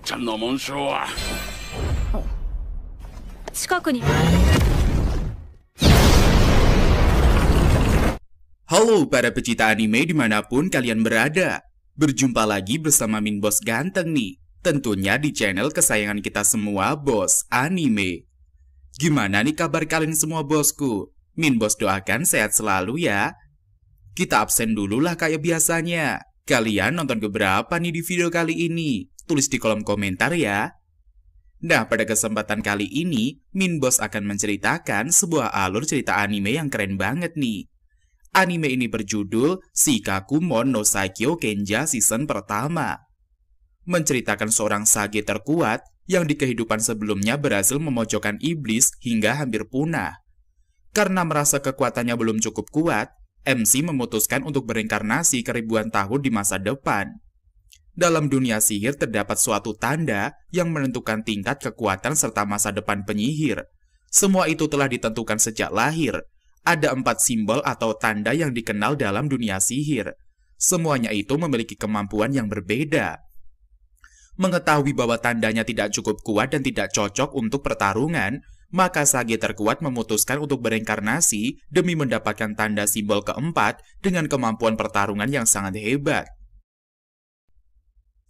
ちゃんの紋章は近くに。 Halo para pecinta anime dimanapun kalian berada. Berjumpa lagi bersama Min Bos Ganteng nih. Tentunya di channel kesayangan kita semua, Bos Anime. Gimana nih kabar kalian semua bosku? Min Bos doakan sehat selalu ya. Kita absen dulu lah kayak biasanya. Kalian nonton keberapa nih di video kali ini? Tulis di kolom komentar ya. Nah, pada kesempatan kali ini, Min Bos akan menceritakan sebuah alur cerita anime yang keren banget nih. Anime ini berjudul Shikakumon no Saikyo Kenja season pertama. Menceritakan seorang sage terkuat yang di kehidupan sebelumnya berhasil memojokkan iblis hingga hampir punah. Karena merasa kekuatannya belum cukup kuat, MC memutuskan untuk berinkarnasi ke ribuan tahun di masa depan. Dalam dunia sihir terdapat suatu tanda yang menentukan tingkat kekuatan serta masa depan penyihir. Semua itu telah ditentukan sejak lahir. Ada 4 simbol atau tanda yang dikenal dalam dunia sihir. Semuanya itu memiliki kemampuan yang berbeda. Mengetahui bahwa tandanya tidak cukup kuat dan tidak cocok untuk pertarungan, maka sage terkuat memutuskan untuk berinkarnasi demi mendapatkan tanda simbol keempat dengan kemampuan pertarungan yang sangat hebat.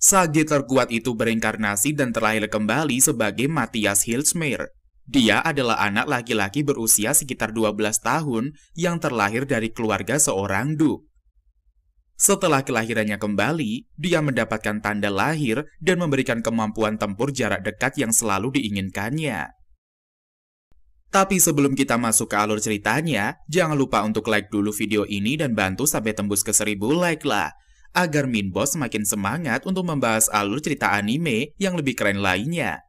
Sage terkuat itu berinkarnasi dan terlahir kembali sebagai Matthias Hilsmeer. Dia adalah anak laki-laki berusia sekitar 12 tahun yang terlahir dari keluarga seorang duk. Setelah kelahirannya kembali, dia mendapatkan tanda lahir dan memberikan kemampuan tempur jarak dekat yang selalu diinginkannya. Tapi sebelum kita masuk ke alur ceritanya, jangan lupa untuk like dulu video ini dan bantu sampai tembus ke 1000 like lah, agar Min Bos semakin semangat untuk membahas alur cerita anime yang lebih keren lainnya.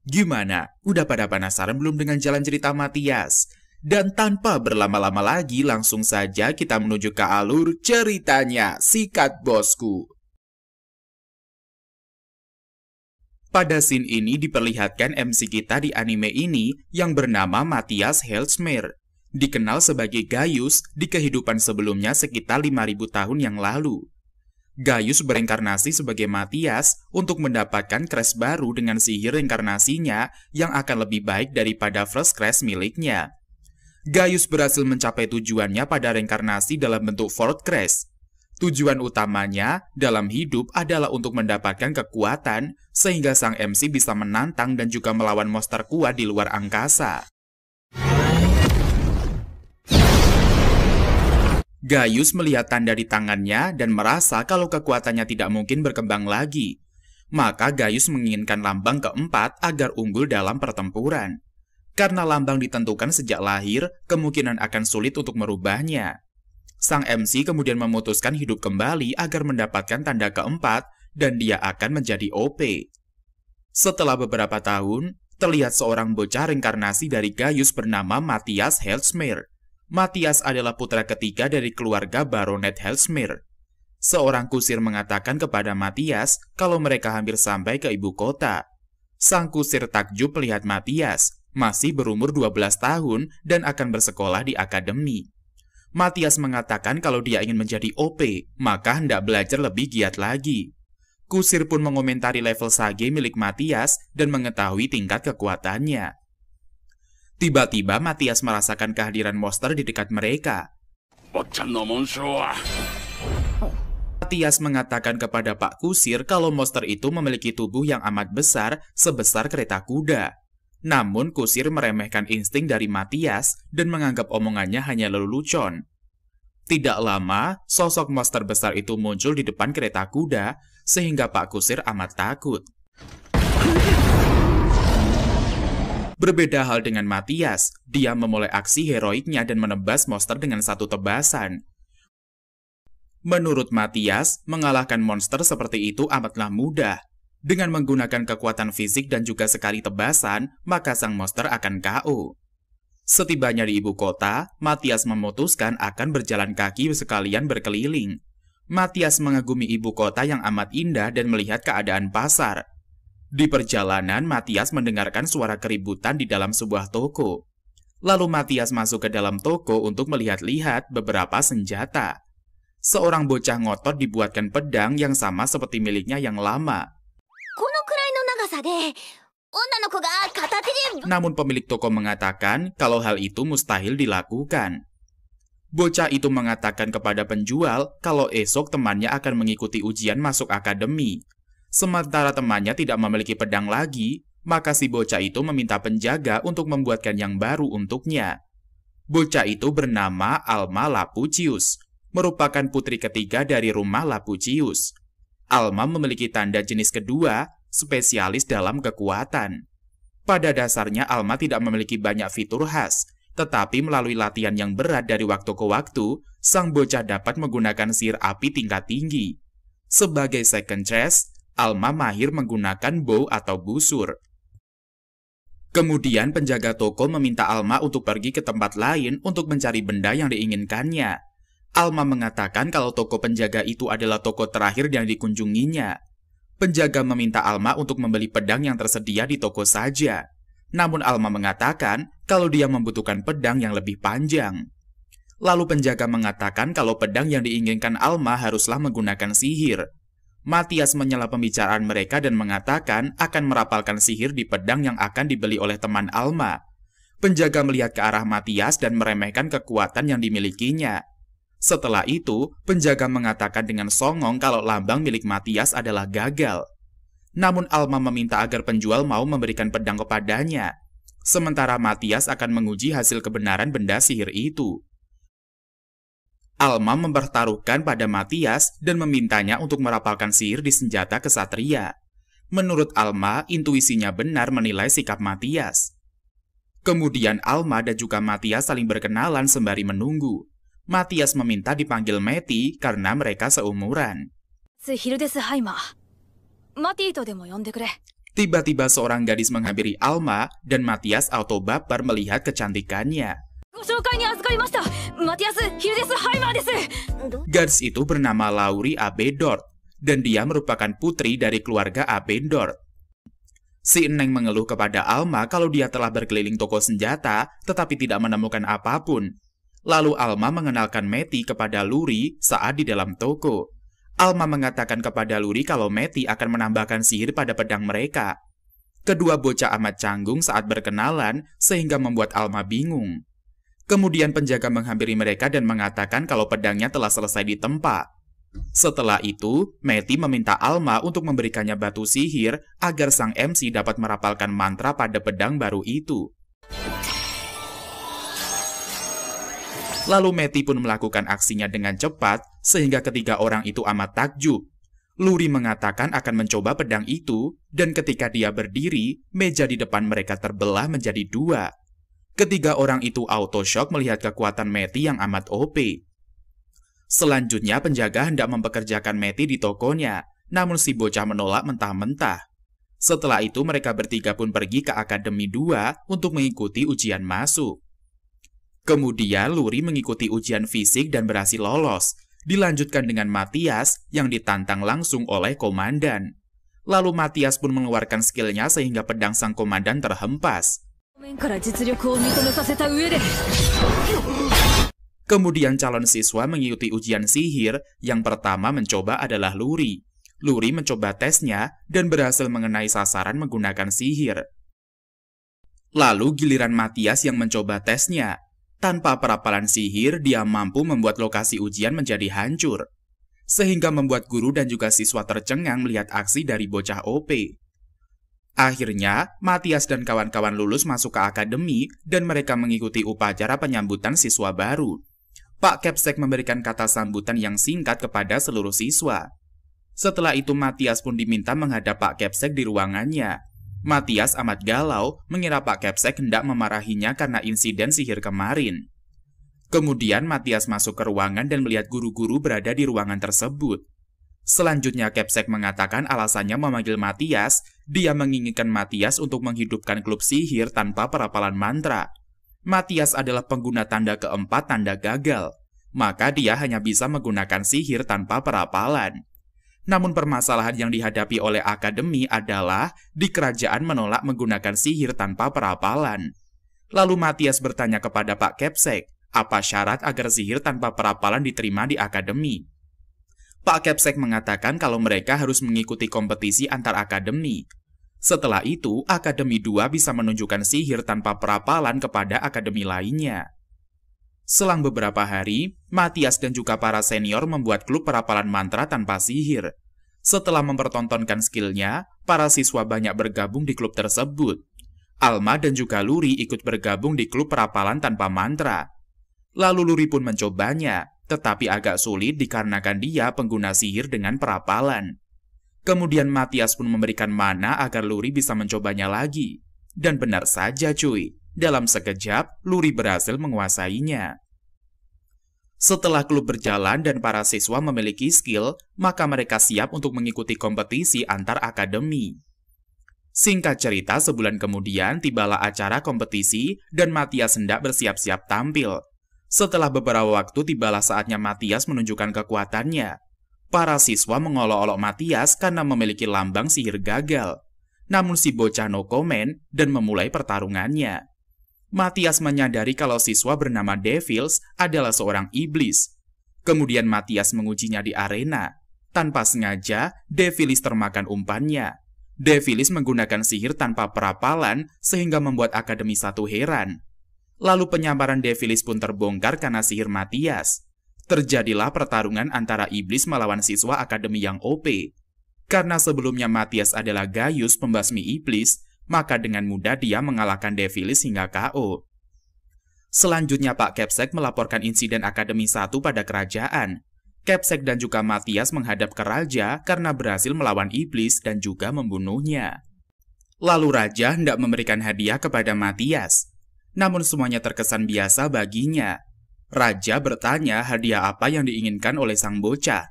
Gimana? Udah pada penasaran belum dengan jalan cerita Matthias? Dan tanpa berlama-lama lagi, langsung saja kita menuju ke alur ceritanya. Sikat bosku! Pada scene ini diperlihatkan MC kita di anime ini yang bernama Matthias Hilsmeer. Dikenal sebagai Gaius di kehidupan sebelumnya sekitar 5000 tahun yang lalu. Gaius berinkarnasi sebagai Matthias untuk mendapatkan crash baru dengan sihir reinkarnasinya yang akan lebih baik daripada first crash miliknya. Gaius berhasil mencapai tujuannya pada reinkarnasi dalam bentuk fourth crash. Tujuan utamanya dalam hidup adalah untuk mendapatkan kekuatan sehingga sang MC bisa menantang dan juga melawan monster kuat di luar angkasa. Gaius melihat tanda di tangannya dan merasa kalau kekuatannya tidak mungkin berkembang lagi. Maka Gaius menginginkan lambang keempat agar unggul dalam pertempuran. Karena lambang ditentukan sejak lahir, kemungkinan akan sulit untuk merubahnya. Sang MC kemudian memutuskan hidup kembali agar mendapatkan tanda keempat dan dia akan menjadi OP. Setelah beberapa tahun, terlihat seorang bocah reinkarnasi dari Gaius bernama Matthias Hilsmeer. Matthias adalah putra ketiga dari keluarga Baronet Hilsmeer. Seorang kusir mengatakan kepada Matthias kalau mereka hampir sampai ke ibu kota. Sang kusir takjub melihat Matthias, masih berumur 12 tahun dan akan bersekolah di akademi. Matthias mengatakan kalau dia ingin menjadi OP, maka hendak belajar lebih giat lagi. Kusir pun mengomentari level sage milik Matthias dan mengetahui tingkat kekuatannya. Tiba-tiba Matthias merasakan kehadiran monster di dekat mereka. Matthias mengatakan kepada Pak Kusir kalau monster itu memiliki tubuh yang amat besar sebesar kereta kuda. Namun Kusir meremehkan insting dari Matthias dan menganggap omongannya hanya lelucon. Tidak lama, sosok monster besar itu muncul di depan kereta kuda sehingga Pak Kusir amat takut. Berbeda hal dengan Matthias, dia memulai aksi heroiknya dan menebas monster dengan satu tebasan. Menurut Matthias, mengalahkan monster seperti itu amatlah mudah. Dengan menggunakan kekuatan fisik dan juga sekali tebasan, maka sang monster akan KO. Setibanya di ibu kota, Matthias memutuskan akan berjalan kaki sekalian berkeliling. Matthias mengagumi ibu kota yang amat indah dan melihat keadaan pasar. Di perjalanan, Matthias mendengarkan suara keributan di dalam sebuah toko. Lalu Matthias masuk ke dalam toko untuk melihat-lihat beberapa senjata. Seorang bocah ngotot dibuatkan pedang yang sama seperti miliknya yang lama. Namun pemilik toko mengatakan kalau hal itu mustahil dilakukan. Bocah itu mengatakan kepada penjual kalau esok temannya akan mengikuti ujian masuk akademi. Sementara temannya tidak memiliki pedang lagi, maka si bocah itu meminta penjaga untuk membuatkan yang baru untuknya. Bocah itu bernama Alma Lapucius, merupakan putri ketiga dari rumah Lapucius. Alma memiliki tanda jenis kedua, spesialis dalam kekuatan. Pada dasarnya Alma tidak memiliki banyak fitur khas, tetapi melalui latihan yang berat dari waktu ke waktu, sang bocah dapat menggunakan sihir api tingkat tinggi. Sebagai second chest, Alma mahir menggunakan bow atau busur. Kemudian penjaga toko meminta Alma untuk pergi ke tempat lain untuk mencari benda yang diinginkannya. Alma mengatakan kalau toko penjaga itu adalah toko terakhir yang dikunjunginya. Penjaga meminta Alma untuk membeli pedang yang tersedia di toko saja. Namun Alma mengatakan kalau dia membutuhkan pedang yang lebih panjang. Lalu penjaga mengatakan kalau pedang yang diinginkan Alma haruslah menggunakan sihir. Matias menyela pembicaraan mereka dan mengatakan akan merapalkan sihir di pedang yang akan dibeli oleh teman Alma. Penjaga melihat ke arah Matias dan meremehkan kekuatan yang dimilikinya. Setelah itu, penjaga mengatakan dengan songong kalau lambang milik Matias adalah gagal. Namun Alma meminta agar penjual mau memberikan pedang kepadanya. Sementara Matias akan menguji hasil kebenaran benda sihir itu. Alma mempertaruhkan pada Matias dan memintanya untuk merapalkan sihir di senjata kesatria. Menurut Alma, intuisinya benar menilai sikap Matias. Kemudian Alma dan juga Matias saling berkenalan sembari menunggu. Matias meminta dipanggil Meti karena mereka seumuran. Tiba-tiba seorang gadis menghampiri Alma dan Matias auto baper melihat kecantikannya. Gadis itu bernama Lauri Abendort dan dia merupakan putri dari keluarga Abendort. Si Eneng mengeluh kepada Alma kalau dia telah berkeliling toko senjata tetapi tidak menemukan apapun. Lalu Alma mengenalkan Meti kepada Luri saat di dalam toko. Alma mengatakan kepada Luri kalau Meti akan menambahkan sihir pada pedang mereka. Kedua bocah amat canggung saat berkenalan sehingga membuat Alma bingung. Kemudian penjaga menghampiri mereka dan mengatakan kalau pedangnya telah selesai ditempa. Setelah itu, Meti meminta Alma untuk memberikannya batu sihir agar sang MC dapat merapalkan mantra pada pedang baru itu. Lalu Meti pun melakukan aksinya dengan cepat sehingga ketiga orang itu amat takjub. Luri mengatakan akan mencoba pedang itu dan ketika dia berdiri, meja di depan mereka terbelah menjadi dua. Ketiga orang itu auto shock melihat kekuatan Meti yang amat OP. Selanjutnya penjaga hendak mempekerjakan Meti di tokonya, namun si bocah menolak mentah-mentah. Setelah itu mereka bertiga pun pergi ke Akademi 2 untuk mengikuti ujian masuk. Kemudian Luri mengikuti ujian fisik dan berhasil lolos, dilanjutkan dengan Matias yang ditantang langsung oleh komandan. Lalu Matias pun mengeluarkan skillnya sehingga pedang sang komandan terhempas. Kemudian calon siswa mengikuti ujian sihir, yang pertama mencoba adalah Luri. Luri mencoba tesnya dan berhasil mengenai sasaran menggunakan sihir. Lalu giliran Matias yang mencoba tesnya. Tanpa perapalan sihir, dia mampu membuat lokasi ujian menjadi hancur. Sehingga membuat guru dan juga siswa tercengang melihat aksi dari bocah OP. Akhirnya, Matias dan kawan-kawan lulus masuk ke akademi dan mereka mengikuti upacara penyambutan siswa baru. Pak Kepsek memberikan kata sambutan yang singkat kepada seluruh siswa. Setelah itu Matias pun diminta menghadap Pak Kepsek di ruangannya. Matias amat galau mengira Pak Kepsek hendak memarahinya karena insiden sihir kemarin. Kemudian Matias masuk ke ruangan dan melihat guru-guru berada di ruangan tersebut. Selanjutnya Kepsek mengatakan alasannya memanggil Matias, dia menginginkan Matias untuk menghidupkan klub sihir tanpa perapalan mantra. Matias adalah pengguna tanda keempat tanda gagal, maka dia hanya bisa menggunakan sihir tanpa perapalan. Namun permasalahan yang dihadapi oleh akademi adalah di kerajaan menolak menggunakan sihir tanpa perapalan. Lalu Matias bertanya kepada Pak Kepsek, apa syarat agar sihir tanpa perapalan diterima di akademi? Pak Kepsek mengatakan kalau mereka harus mengikuti kompetisi antar akademi. Setelah itu, Akademi 2 bisa menunjukkan sihir tanpa perapalan kepada akademi lainnya. Selang beberapa hari, Matias dan juga para senior membuat klub perapalan mantra tanpa sihir. Setelah mempertontonkan skillnya, para siswa banyak bergabung di klub tersebut. Alma dan juga Luri ikut bergabung di klub perapalan tanpa mantra. Lalu Luri pun mencobanya, tetapi agak sulit dikarenakan dia pengguna sihir dengan perapalan. Kemudian Matias pun memberikan mana agar Luri bisa mencobanya lagi. Dan benar saja cuy, dalam sekejap Luri berhasil menguasainya. Setelah klub berjalan dan para siswa memiliki skill, maka mereka siap untuk mengikuti kompetisi antar akademi. Singkat cerita, sebulan kemudian tibalah acara kompetisi dan Matias hendak bersiap-siap tampil. Setelah beberapa waktu tibalah saatnya Matias menunjukkan kekuatannya. Para siswa mengolok-olok Matias karena memiliki lambang sihir gagal. Namun si bocah no comment dan memulai pertarungannya. Matias menyadari kalau siswa bernama Devils adalah seorang iblis. Kemudian Matias mengujinya di arena. Tanpa sengaja, Devils termakan umpannya. Devils menggunakan sihir tanpa perapalan sehingga membuat Akademi 1 heran. Lalu penyamaran Devils pun terbongkar karena sihir Matias. Terjadilah pertarungan antara iblis melawan siswa akademi yang OP. Karena sebelumnya Matias adalah Gaius pembasmi iblis, maka dengan mudah dia mengalahkan Devils hingga KO. Selanjutnya Pak Capsek melaporkan insiden Akademi 1 pada kerajaan. Capsek dan juga Matias menghadap ke raja karena berhasil melawan iblis dan juga membunuhnya. Lalu raja hendak memberikan hadiah kepada Matias. Namun semuanya terkesan biasa baginya. Raja bertanya hadiah apa yang diinginkan oleh sang bocah.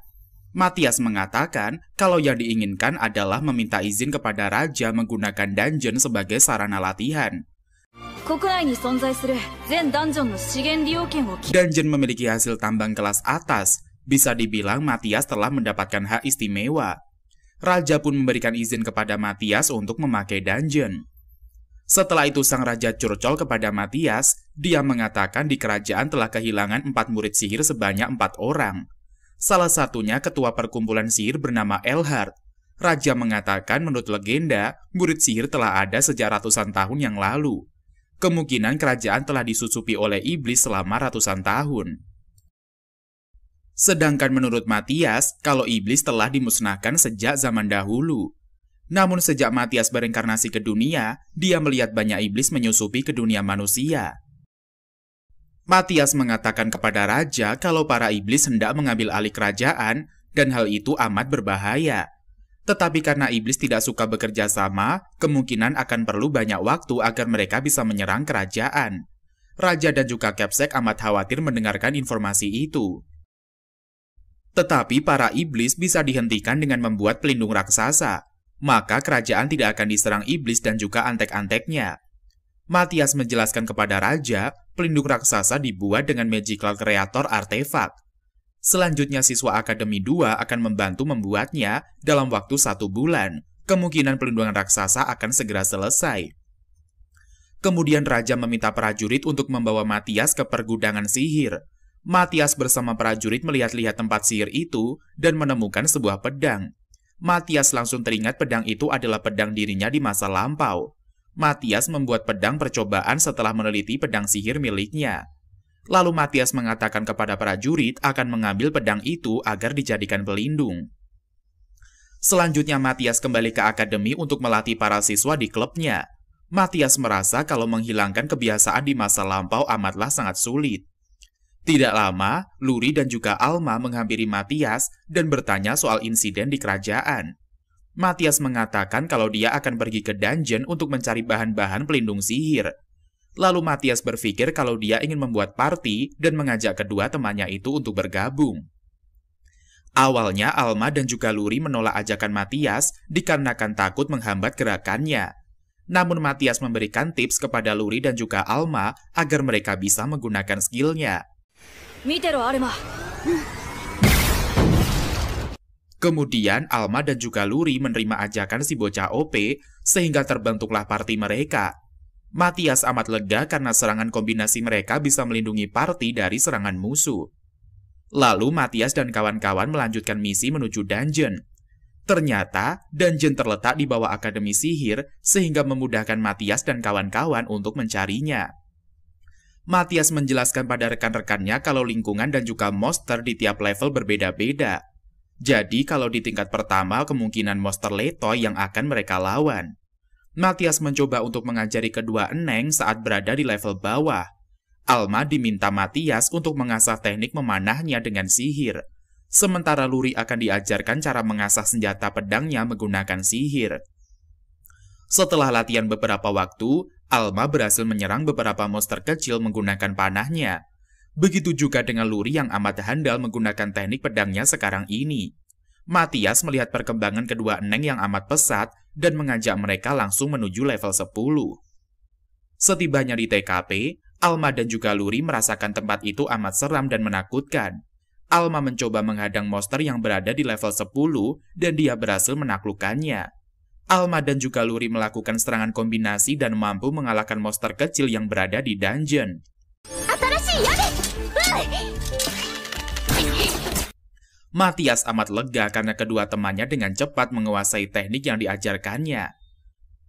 Matias mengatakan kalau yang diinginkan adalah meminta izin kepada raja menggunakan dungeon sebagai sarana latihan. Dungeon memiliki hasil tambang kelas atas. Bisa dibilang Matias telah mendapatkan hak istimewa. Raja pun memberikan izin kepada Matias untuk memakai dungeon. Setelah itu sang raja curcol kepada Matias, dia mengatakan di kerajaan telah kehilangan 4 murid sihir sebanyak 4 orang. Salah satunya ketua perkumpulan sihir bernama Elhard. Raja mengatakan menurut legenda, murid sihir telah ada sejak ratusan tahun yang lalu. Kemungkinan kerajaan telah disusupi oleh iblis selama ratusan tahun. Sedangkan menurut Matias, kalau iblis telah dimusnahkan sejak zaman dahulu. Namun sejak Matias bereinkarnasi ke dunia, dia melihat banyak iblis menyusupi ke dunia manusia. Matias mengatakan kepada raja kalau para iblis hendak mengambil alih kerajaan dan hal itu amat berbahaya. Tetapi karena iblis tidak suka bekerja sama, kemungkinan akan perlu banyak waktu agar mereka bisa menyerang kerajaan. Raja dan juga Capsek amat khawatir mendengarkan informasi itu. Tetapi para iblis bisa dihentikan dengan membuat pelindung raksasa. Maka kerajaan tidak akan diserang iblis dan juga antek-anteknya. Matias menjelaskan kepada raja, pelindung raksasa dibuat dengan magical creator artefak. Selanjutnya siswa Akademi 2 akan membantu membuatnya dalam waktu 1 bulan. Kemungkinan pelindungan raksasa akan segera selesai. Kemudian raja meminta prajurit untuk membawa Matias ke pergudangan sihir. Matias bersama prajurit melihat-lihat tempat sihir itu dan menemukan sebuah pedang. Matias langsung teringat pedang itu adalah pedang dirinya di masa lampau. Matias membuat pedang percobaan setelah meneliti pedang sihir miliknya. Lalu Matias mengatakan kepada prajurit akan mengambil pedang itu agar dijadikan pelindung. Selanjutnya Matias kembali ke akademi untuk melatih para siswa di klubnya. Matias merasa kalau menghilangkan kebiasaan di masa lampau amatlah sangat sulit. Tidak lama, Luri dan juga Alma menghampiri Matias dan bertanya soal insiden di kerajaan. Matias mengatakan kalau dia akan pergi ke dungeon untuk mencari bahan-bahan pelindung sihir. Lalu Matias berpikir kalau dia ingin membuat party dan mengajak kedua temannya itu untuk bergabung. Awalnya Alma dan juga Luri menolak ajakan Matias dikarenakan takut menghambat gerakannya. Namun Matias memberikan tips kepada Luri dan juga Alma agar mereka bisa menggunakan skillnya. Kemudian Alma dan juga Luri menerima ajakan si bocah OP sehingga terbentuklah party mereka. Matias amat lega karena serangan kombinasi mereka bisa melindungi party dari serangan musuh. Lalu Matias dan kawan-kawan melanjutkan misi menuju dungeon. Ternyata, dungeon terletak di bawah Akademi Sihir sehingga memudahkan Matias dan kawan-kawan untuk mencarinya. Matias menjelaskan pada rekan-rekannya kalau lingkungan dan juga monster di tiap level berbeda-beda. Jadi kalau di tingkat pertama kemungkinan monster letoy yang akan mereka lawan. Matias mencoba untuk mengajari kedua Eneng saat berada di level bawah. Alma diminta Matias untuk mengasah teknik memanahnya dengan sihir. Sementara Luri akan diajarkan cara mengasah senjata pedangnya menggunakan sihir. Setelah latihan beberapa waktu, Alma berhasil menyerang beberapa monster kecil menggunakan panahnya. Begitu juga dengan Luri yang amat handal menggunakan teknik pedangnya sekarang ini. Matias melihat perkembangan kedua Eneng yang amat pesat dan mengajak mereka langsung menuju level 10. Setibanya di TKP, Alma dan juga Luri merasakan tempat itu amat seram dan menakutkan. Alma mencoba menghadang monster yang berada di level 10 dan dia berhasil menaklukkannya. Alma dan juga Luri melakukan serangan kombinasi dan mampu mengalahkan monster kecil yang berada di dungeon. Matias amat lega karena kedua temannya dengan cepat menguasai teknik yang diajarkannya.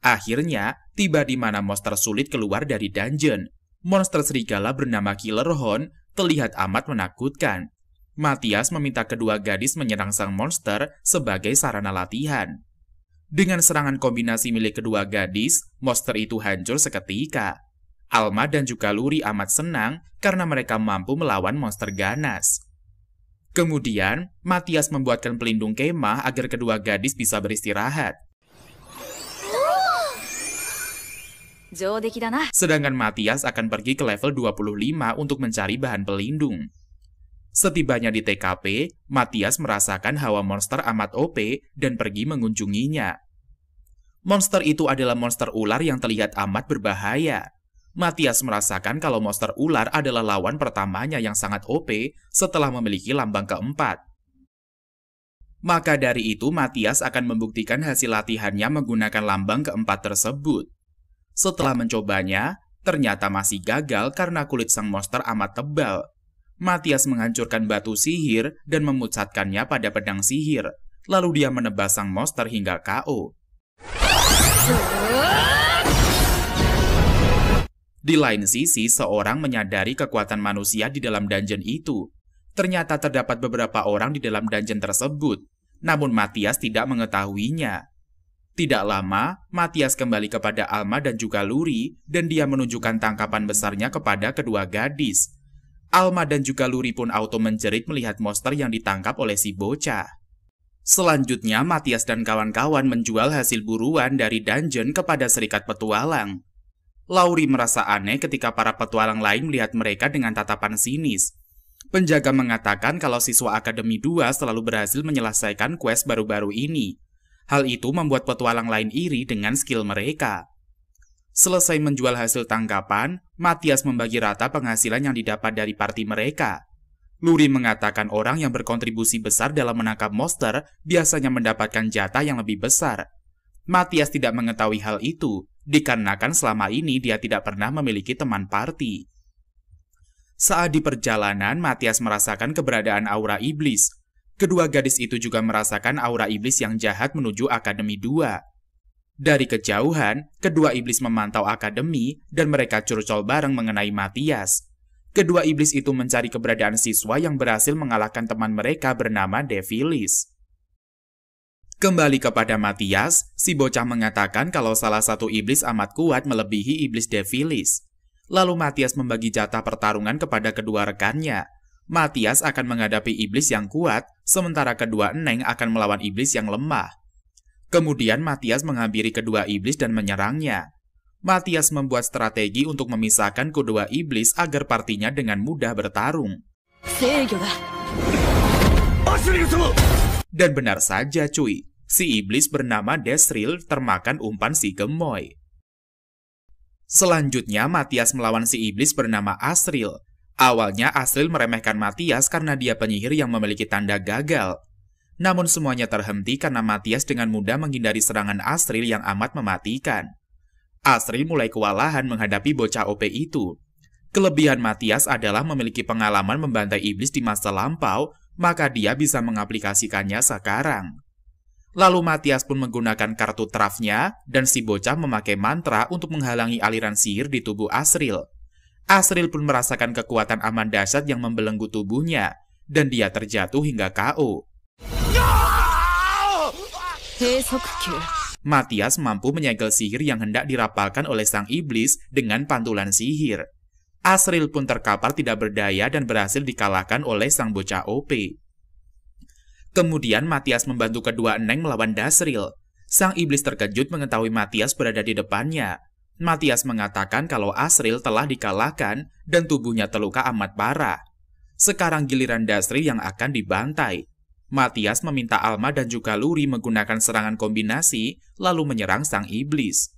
Akhirnya, tiba di mana monster sulit keluar dari dungeon. Monster serigala bernama Killer Hound terlihat amat menakutkan. Matias meminta kedua gadis menyerang sang monster sebagai sarana latihan. Dengan serangan kombinasi milik kedua gadis, monster itu hancur seketika. Alma dan juga Luri amat senang karena mereka mampu melawan monster ganas. Kemudian, Matias membuatkan pelindung kemah agar kedua gadis bisa beristirahat. Sedangkan Matias akan pergi ke level 25 untuk mencari bahan pelindung. Setibanya di TKP, Matias merasakan hawa monster amat OP dan pergi mengunjunginya. Monster itu adalah monster ular yang terlihat amat berbahaya. Matias merasakan kalau monster ular adalah lawan pertamanya yang sangat OP setelah memiliki lambang keempat. Maka dari itu, Matias akan membuktikan hasil latihannya menggunakan lambang keempat tersebut. Setelah mencobanya, ternyata masih gagal karena kulit sang monster amat tebal. Matias menghancurkan batu sihir dan memucatkannya pada pedang sihir. Lalu dia menebas sang monster hingga KO. Di lain sisi, seorang menyadari kekuatan manusia di dalam dungeon itu. Ternyata terdapat beberapa orang di dalam dungeon tersebut, namun Matias tidak mengetahuinya. Tidak lama, Matias kembali kepada Alma dan juga Luri, dan dia menunjukkan tangkapan besarnya kepada kedua gadis. Alma dan juga Luri pun auto menjerit melihat monster yang ditangkap oleh si bocah. Selanjutnya, Matias dan kawan-kawan menjual hasil buruan dari dungeon kepada serikat petualang. Lauri merasa aneh ketika para petualang lain melihat mereka dengan tatapan sinis. Penjaga mengatakan kalau siswa Akademi 2 selalu berhasil menyelesaikan quest baru-baru ini. Hal itu membuat petualang lain iri dengan skill mereka. Selesai menjual hasil tangkapan, Matias membagi rata penghasilan yang didapat dari party mereka. Luri mengatakan orang yang berkontribusi besar dalam menangkap monster biasanya mendapatkan jatah yang lebih besar. Matias tidak mengetahui hal itu, dikarenakan selama ini dia tidak pernah memiliki teman party. Saat di perjalanan, Matias merasakan keberadaan aura iblis. Kedua gadis itu juga merasakan aura iblis yang jahat menuju Akademi 2. Dari kejauhan, kedua iblis memantau akademi dan mereka curcol bareng mengenai Matias. Kedua iblis itu mencari keberadaan siswa yang berhasil mengalahkan teman mereka bernama Devilis. Kembali kepada Matias, si bocah mengatakan kalau salah satu iblis amat kuat melebihi iblis Devilis. Lalu Matias membagi jatah pertarungan kepada kedua rekannya. Matias akan menghadapi iblis yang kuat, sementara kedua Eneng akan melawan iblis yang lemah. Kemudian Matias menghampiri kedua iblis dan menyerangnya. Matias membuat strategi untuk memisahkan kedua iblis agar partinya dengan mudah bertarung. Dan benar saja cuy, si iblis bernama Desril termakan umpan si gemoy. Selanjutnya Matias melawan si iblis bernama Asril. Awalnya Asril meremehkan Matias karena dia penyihir yang memiliki tanda gagal. Namun semuanya terhenti karena Matias dengan mudah menghindari serangan Asril yang amat mematikan. Asril mulai kewalahan menghadapi bocah OP itu. Kelebihan Matias adalah memiliki pengalaman membantai iblis di masa lampau, maka dia bisa mengaplikasikannya sekarang. Lalu Matias pun menggunakan kartu trafnya dan si bocah memakai mantra untuk menghalangi aliran sihir di tubuh Asriel. Asriel pun merasakan kekuatan aman dahsyat yang membelenggu tubuhnya dan dia terjatuh hingga KO. Matias mampu menyegel sihir yang hendak dirapalkan oleh sang iblis dengan pantulan sihir. Asriel pun terkapar tidak berdaya dan berhasil dikalahkan oleh sang bocah OP. Kemudian Matias membantu kedua Eneng melawan Dasriel. Sang iblis terkejut mengetahui Matias berada di depannya. Matias mengatakan kalau Asriel telah dikalahkan dan tubuhnya terluka amat parah. Sekarang giliran Dasriel yang akan dibantai. Matias meminta Alma dan juga Luri menggunakan serangan kombinasi lalu menyerang sang iblis.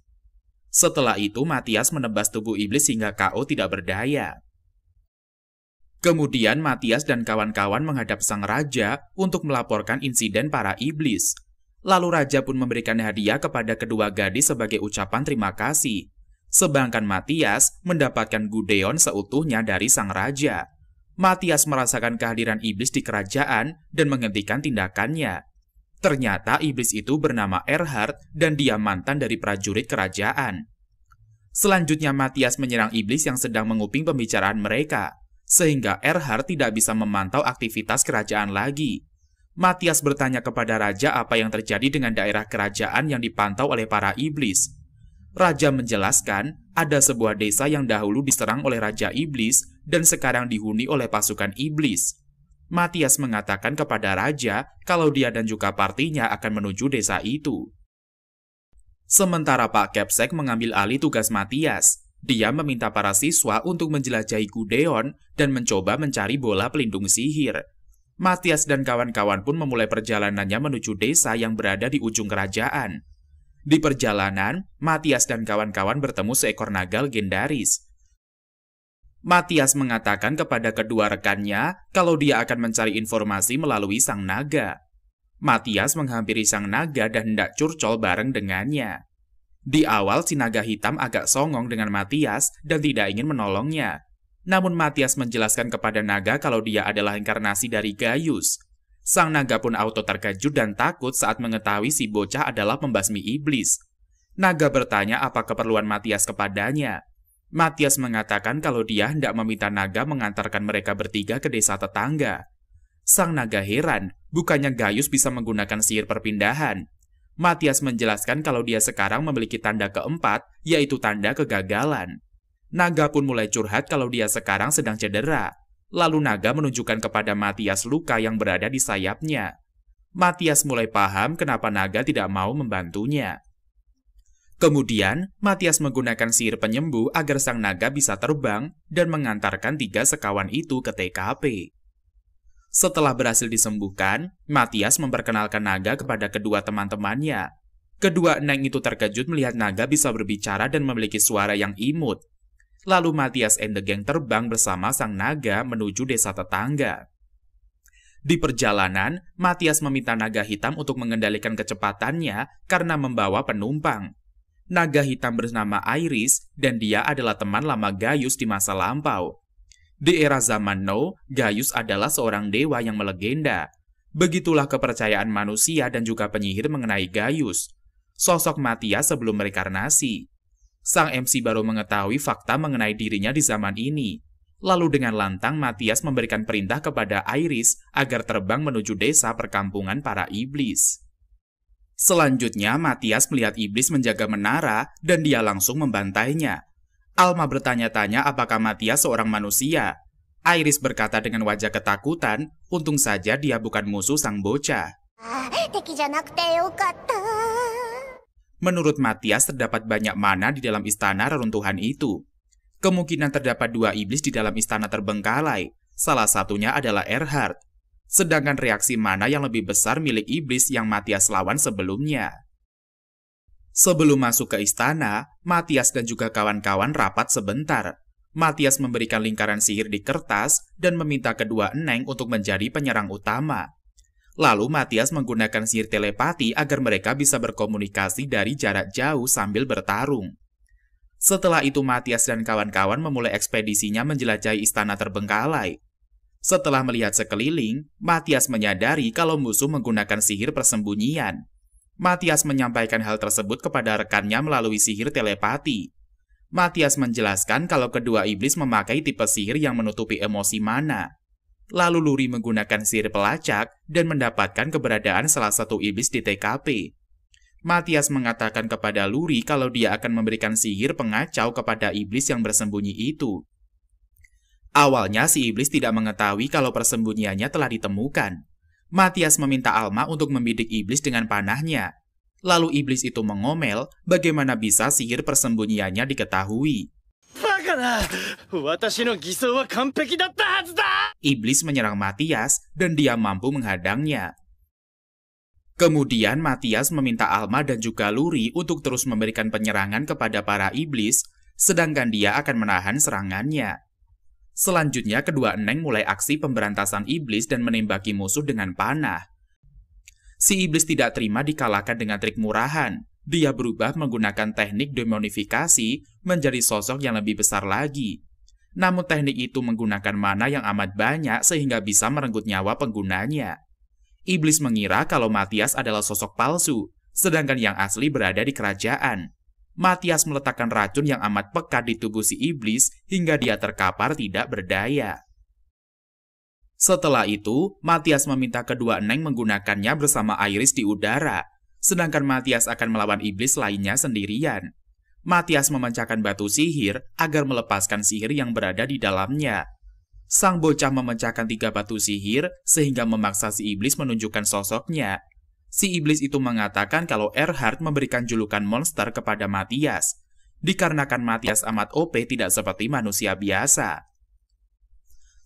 Setelah itu Matias menebas tubuh iblis hingga KO tidak berdaya. Kemudian Matias dan kawan-kawan menghadap sang raja untuk melaporkan insiden para iblis. Lalu raja pun memberikan hadiah kepada kedua gadis sebagai ucapan terima kasih. Sedangkan Matias mendapatkan Gudeon seutuhnya dari sang raja. Matias merasakan kehadiran iblis di kerajaan dan menghentikan tindakannya. Ternyata iblis itu bernama Erhard dan dia mantan dari prajurit kerajaan. Selanjutnya Matias menyerang iblis yang sedang menguping pembicaraan mereka, sehingga Erhard tidak bisa memantau aktivitas kerajaan lagi. Matias bertanya kepada raja apa yang terjadi dengan daerah kerajaan yang dipantau oleh para iblis. Raja menjelaskan ada sebuah desa yang dahulu diserang oleh Raja Iblis dan sekarang dihuni oleh pasukan iblis. Matias mengatakan kepada raja kalau dia dan juga partinya akan menuju desa itu. Sementara Pak Kepsek mengambil alih tugas Matias. Dia meminta para siswa untuk menjelajahi Gudeon dan mencoba mencari bola pelindung sihir. Matias dan kawan-kawan pun memulai perjalanannya menuju desa yang berada di ujung kerajaan. Di perjalanan, Matias dan kawan-kawan bertemu seekor naga legendaris. Matias mengatakan kepada kedua rekannya kalau dia akan mencari informasi melalui sang naga. Matias menghampiri sang naga dan hendak curcol bareng dengannya. Di awal si naga hitam agak songong dengan Matias dan tidak ingin menolongnya. Namun Matias menjelaskan kepada naga kalau dia adalah inkarnasi dari Gaius. Sang naga pun auto terkejut dan takut saat mengetahui si bocah adalah pembasmi iblis. Naga bertanya apa keperluan Matias kepadanya. Matias mengatakan kalau dia hendak meminta naga mengantarkan mereka bertiga ke desa tetangga. Sang naga heran, bukannya Gaius bisa menggunakan sihir perpindahan. Matias menjelaskan kalau dia sekarang memiliki tanda keempat, yaitu tanda kegagalan. Naga pun mulai curhat kalau dia sekarang sedang cedera. Lalu naga menunjukkan kepada Matias luka yang berada di sayapnya. Matias mulai paham kenapa naga tidak mau membantunya. Kemudian, Matias menggunakan sihir penyembuh agar sang naga bisa terbang dan mengantarkan 3 sekawan itu ke TKP. Setelah berhasil disembuhkan, Matias memperkenalkan naga kepada kedua teman-temannya. Kedua Eneng itu terkejut melihat naga bisa berbicara dan memiliki suara yang imut. Lalu Matias and the gang terbang bersama sang naga menuju desa tetangga. Di perjalanan, Matias meminta naga hitam untuk mengendalikan kecepatannya karena membawa penumpang. Naga hitam bernama Iris dan dia adalah teman lama Gaius di masa lampau. Di era zaman now, Gaius adalah seorang dewa yang melegenda. Begitulah kepercayaan manusia dan juga penyihir mengenai Gaius, sosok Matias sebelum reinkarnasi. Sang MC baru mengetahui fakta mengenai dirinya di zaman ini. Lalu dengan lantang Matias memberikan perintah kepada Iris agar terbang menuju desa perkampungan para iblis. Selanjutnya Matias melihat iblis menjaga menara dan dia langsung membantainya. Alma bertanya-tanya apakah Matias seorang manusia. Iris berkata dengan wajah ketakutan, untung saja dia bukan musuh sang bocah. Menurut Matias terdapat banyak mana di dalam istana reruntuhan itu. Kemungkinan terdapat 2 iblis di dalam istana terbengkalai, salah satunya adalah Erhard. Sedangkan reaksi mana yang lebih besar milik iblis yang Matias lawan sebelumnya. Sebelum masuk ke istana, Matias dan juga kawan-kawan rapat sebentar. Matias memberikan lingkaran sihir di kertas dan meminta kedua Eneng untuk menjadi penyerang utama. Lalu Matias menggunakan sihir telepati agar mereka bisa berkomunikasi dari jarak jauh sambil bertarung. Setelah itu Matias dan kawan-kawan memulai ekspedisinya menjelajahi istana terbengkalai. Setelah melihat sekeliling, Matias menyadari kalau musuh menggunakan sihir persembunyian. Matias menyampaikan hal tersebut kepada rekannya melalui sihir telepati. Matias menjelaskan kalau kedua iblis memakai tipe sihir yang menutupi emosi mana. Lalu Luri menggunakan sihir pelacak dan mendapatkan keberadaan salah satu iblis di TKP. Matias mengatakan kepada Luri kalau dia akan memberikan sihir pengacau kepada iblis yang bersembunyi itu. Awalnya si iblis tidak mengetahui kalau persembunyiannya telah ditemukan. Matias meminta Alma untuk membidik iblis dengan panahnya. Lalu iblis itu mengomel bagaimana bisa sihir persembunyiannya diketahui. Iblis menyerang Matias dan dia mampu menghadangnya. Kemudian Matias meminta Alma dan juga Luri untuk terus memberikan penyerangan kepada para iblis, sedangkan dia akan menahan serangannya. Selanjutnya kedua Eneng mulai aksi pemberantasan iblis dan menembaki musuh dengan panah. Si iblis tidak terima dikalahkan dengan trik murahan. Dia berubah menggunakan teknik demonifikasi menjadi sosok yang lebih besar lagi. Namun teknik itu menggunakan mana yang amat banyak sehingga bisa merenggut nyawa penggunanya. Iblis mengira kalau Matias adalah sosok palsu, sedangkan yang asli berada di kerajaan. Matias meletakkan racun yang amat pekat di tubuh si iblis hingga dia terkapar tidak berdaya. Setelah itu, Matias meminta kedua Eneng menggunakannya bersama Iris di udara, sedangkan Matias akan melawan iblis lainnya sendirian. Matias memecahkan batu sihir agar melepaskan sihir yang berada di dalamnya. Sang bocah memecahkan 3 batu sihir sehingga memaksa si iblis menunjukkan sosoknya. Si iblis itu mengatakan kalau Erhard memberikan julukan monster kepada Matias, dikarenakan Matias amat OP tidak seperti manusia biasa.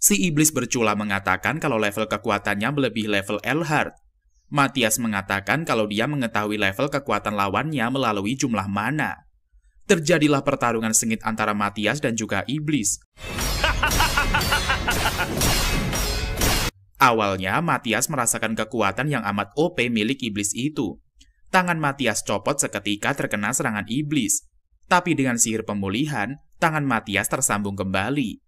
Si iblis bercula mengatakan kalau level kekuatannya melebihi level Erhard. Matias mengatakan kalau dia mengetahui level kekuatan lawannya melalui jumlah mana. Terjadilah pertarungan sengit antara Matias dan juga iblis. Awalnya, Matias merasakan kekuatan yang amat OP milik iblis itu. Tangan Matias copot seketika terkena serangan iblis. Tapi dengan sihir pemulihan, tangan Matias tersambung kembali.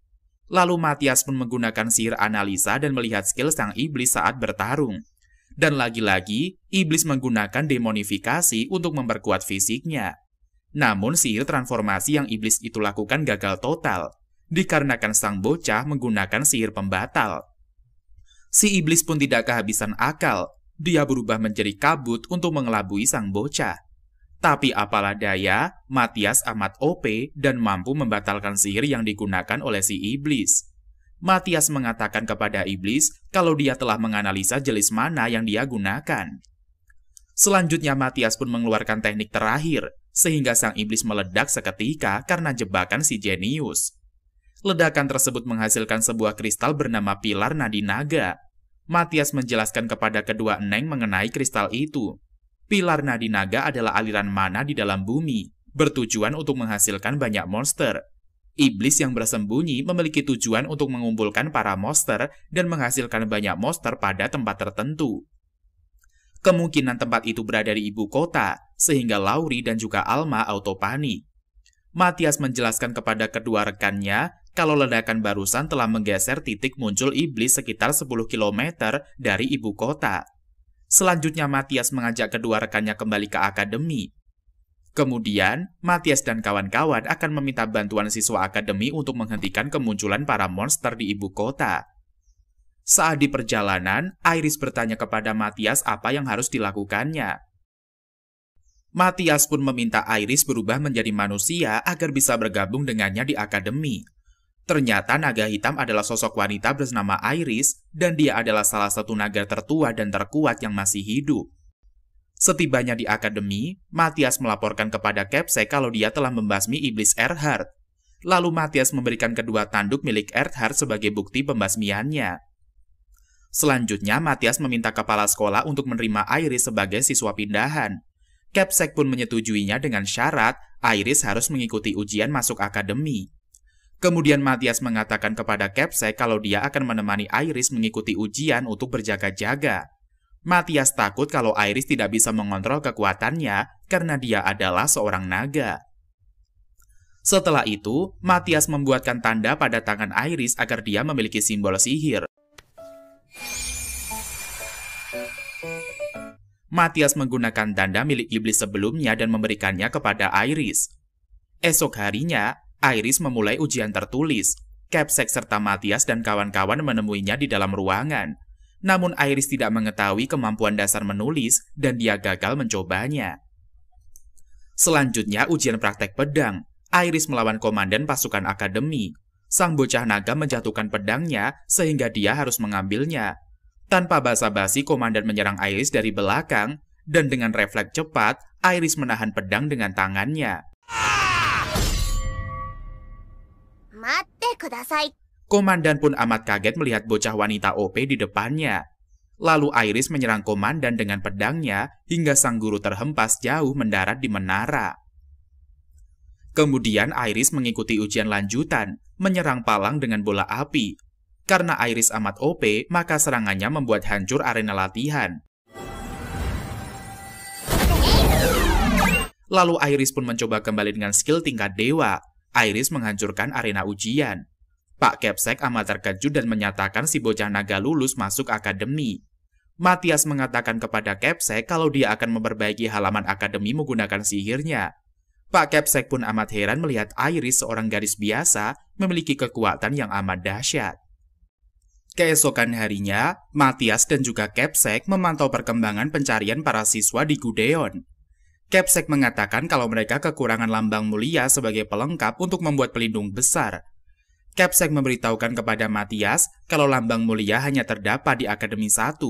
Lalu Matias pun menggunakan sihir analisa dan melihat skill sang iblis saat bertarung. Dan lagi-lagi, iblis menggunakan demonifikasi untuk memperkuat fisiknya. Namun sihir transformasi yang iblis itu lakukan gagal total, dikarenakan sang bocah menggunakan sihir pembatal. Si iblis pun tidak kehabisan akal, dia berubah menjadi kabut untuk mengelabui sang bocah. Tapi apalah daya, Matias amat OP dan mampu membatalkan sihir yang digunakan oleh si iblis. Matias mengatakan kepada iblis kalau dia telah menganalisa jelis mana yang dia gunakan. Selanjutnya Matias pun mengeluarkan teknik terakhir, sehingga sang iblis meledak seketika karena jebakan si jenius. Ledakan tersebut menghasilkan sebuah kristal bernama Pilar Nadi Naga. Matias menjelaskan kepada kedua Eneng mengenai kristal itu. Pilar Nadi Naga adalah aliran mana di dalam bumi, bertujuan untuk menghasilkan banyak monster. Iblis yang bersembunyi memiliki tujuan untuk mengumpulkan para monster dan menghasilkan banyak monster pada tempat tertentu. Kemungkinan tempat itu berada di ibu kota, sehingga Lauri dan juga Alma autopanik. Matias menjelaskan kepada kedua rekannya kalau ledakan barusan telah menggeser titik muncul iblis sekitar 10 km dari ibu kota. Selanjutnya Matias mengajak kedua rekannya kembali ke akademi. Kemudian, Matias dan kawan-kawan akan meminta bantuan siswa akademi untuk menghentikan kemunculan para monster di ibu kota. Saat di perjalanan, Iris bertanya kepada Matias apa yang harus dilakukannya. Matias pun meminta Iris berubah menjadi manusia agar bisa bergabung dengannya di akademi. Ternyata naga hitam adalah sosok wanita bernama Iris dan dia adalah salah satu naga tertua dan terkuat yang masih hidup. Setibanya di akademi, Matias melaporkan kepada Kepsek kalau dia telah membasmi iblis Erhard. Lalu Matias memberikan kedua tanduk milik Erhard sebagai bukti pembasmiannya. Selanjutnya, Matias meminta kepala sekolah untuk menerima Iris sebagai siswa pindahan. Kepsek pun menyetujuinya dengan syarat Iris harus mengikuti ujian masuk akademi. Kemudian Matias mengatakan kepada Kepsek kalau dia akan menemani Iris mengikuti ujian untuk berjaga-jaga. Matias takut kalau Iris tidak bisa mengontrol kekuatannya karena dia adalah seorang naga. Setelah itu, Matias membuatkan tanda pada tangan Iris agar dia memiliki simbol sihir. Matias menggunakan tanda milik iblis sebelumnya dan memberikannya kepada Iris. Esok harinya, Iris memulai ujian tertulis. Capsek serta Matias dan kawan-kawan menemuinya di dalam ruangan. Namun Iris tidak mengetahui kemampuan dasar menulis dan dia gagal mencobanya. Selanjutnya ujian praktek pedang. Iris melawan komandan pasukan akademi. Sang bocah naga menjatuhkan pedangnya sehingga dia harus mengambilnya. Tanpa basa-basi, komandan menyerang Iris dari belakang, dan dengan refleks cepat, Iris menahan pedang dengan tangannya. Komandan pun amat kaget melihat bocah wanita OP di depannya. Lalu Iris menyerang komandan dengan pedangnya hingga sang guru terhempas jauh mendarat di menara. Kemudian Iris mengikuti ujian lanjutan, menyerang palang dengan bola api. Karena Iris amat OP, maka serangannya membuat hancur arena latihan. Lalu Iris pun mencoba kembali dengan skill tingkat dewa. Iris menghancurkan arena ujian. Pak Capsek amat terkejut dan menyatakan si bocah naga lulus masuk akademi. Matias mengatakan kepada Capsek kalau dia akan memperbaiki halaman akademi menggunakan sihirnya. Pak Capsek pun amat heran melihat Iris, seorang gadis biasa, memiliki kekuatan yang amat dahsyat. Keesokan harinya, Matias dan juga Capsek memantau perkembangan pencarian para siswa di Gudeon. Capsek mengatakan kalau mereka kekurangan lambang mulia sebagai pelengkap untuk membuat pelindung besar. Capsek memberitahukan kepada Matias kalau lambang mulia hanya terdapat di Akademi 1.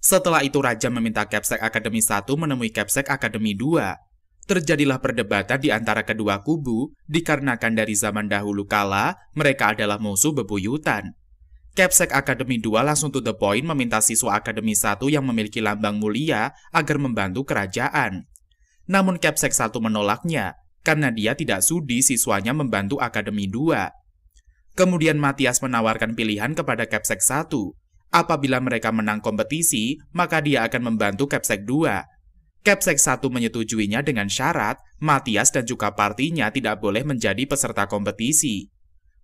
Setelah itu Raja meminta Capsek Akademi 1 menemui Capsek Akademi 2. Terjadilah perdebatan di antara kedua kubu dikarenakan dari zaman dahulu kala mereka adalah musuh bebuyutan. Capsek Akademi 2 langsung to the point meminta siswa Akademi 1 yang memiliki lambang mulia agar membantu kerajaan. Namun Capsek 1 menolaknya karena dia tidak sudi siswanya membantu Akademi 2. Kemudian Matias menawarkan pilihan kepada Capsek 1. Apabila mereka menang kompetisi, maka dia akan membantu Capsek 2. Capsek 1 menyetujuinya dengan syarat Matias dan juga partinya tidak boleh menjadi peserta kompetisi.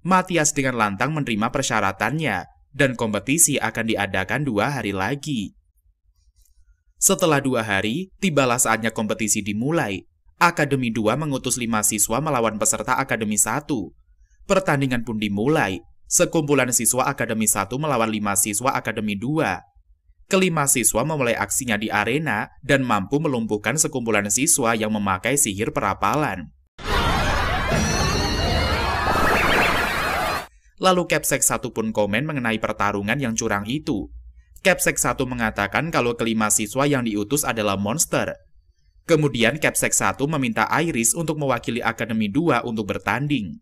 Matias dengan lantang menerima persyaratannya, dan kompetisi akan diadakan 2 hari lagi. Setelah 2 hari, tibalah saatnya kompetisi dimulai. Akademi 2 mengutus 5 siswa melawan peserta Akademi 1. Pertandingan pun dimulai. Sekumpulan siswa Akademi 1 melawan 5 siswa Akademi 2. Kelima siswa memulai aksinya di arena dan mampu melumpuhkan sekumpulan siswa yang memakai sihir perapalan. Lalu Capsek 1 pun komen mengenai pertarungan yang curang itu. Capsek 1 mengatakan kalau kelima siswa yang diutus adalah monster. Kemudian Capsek 1 meminta Iris untuk mewakili Akademi 2 untuk bertanding.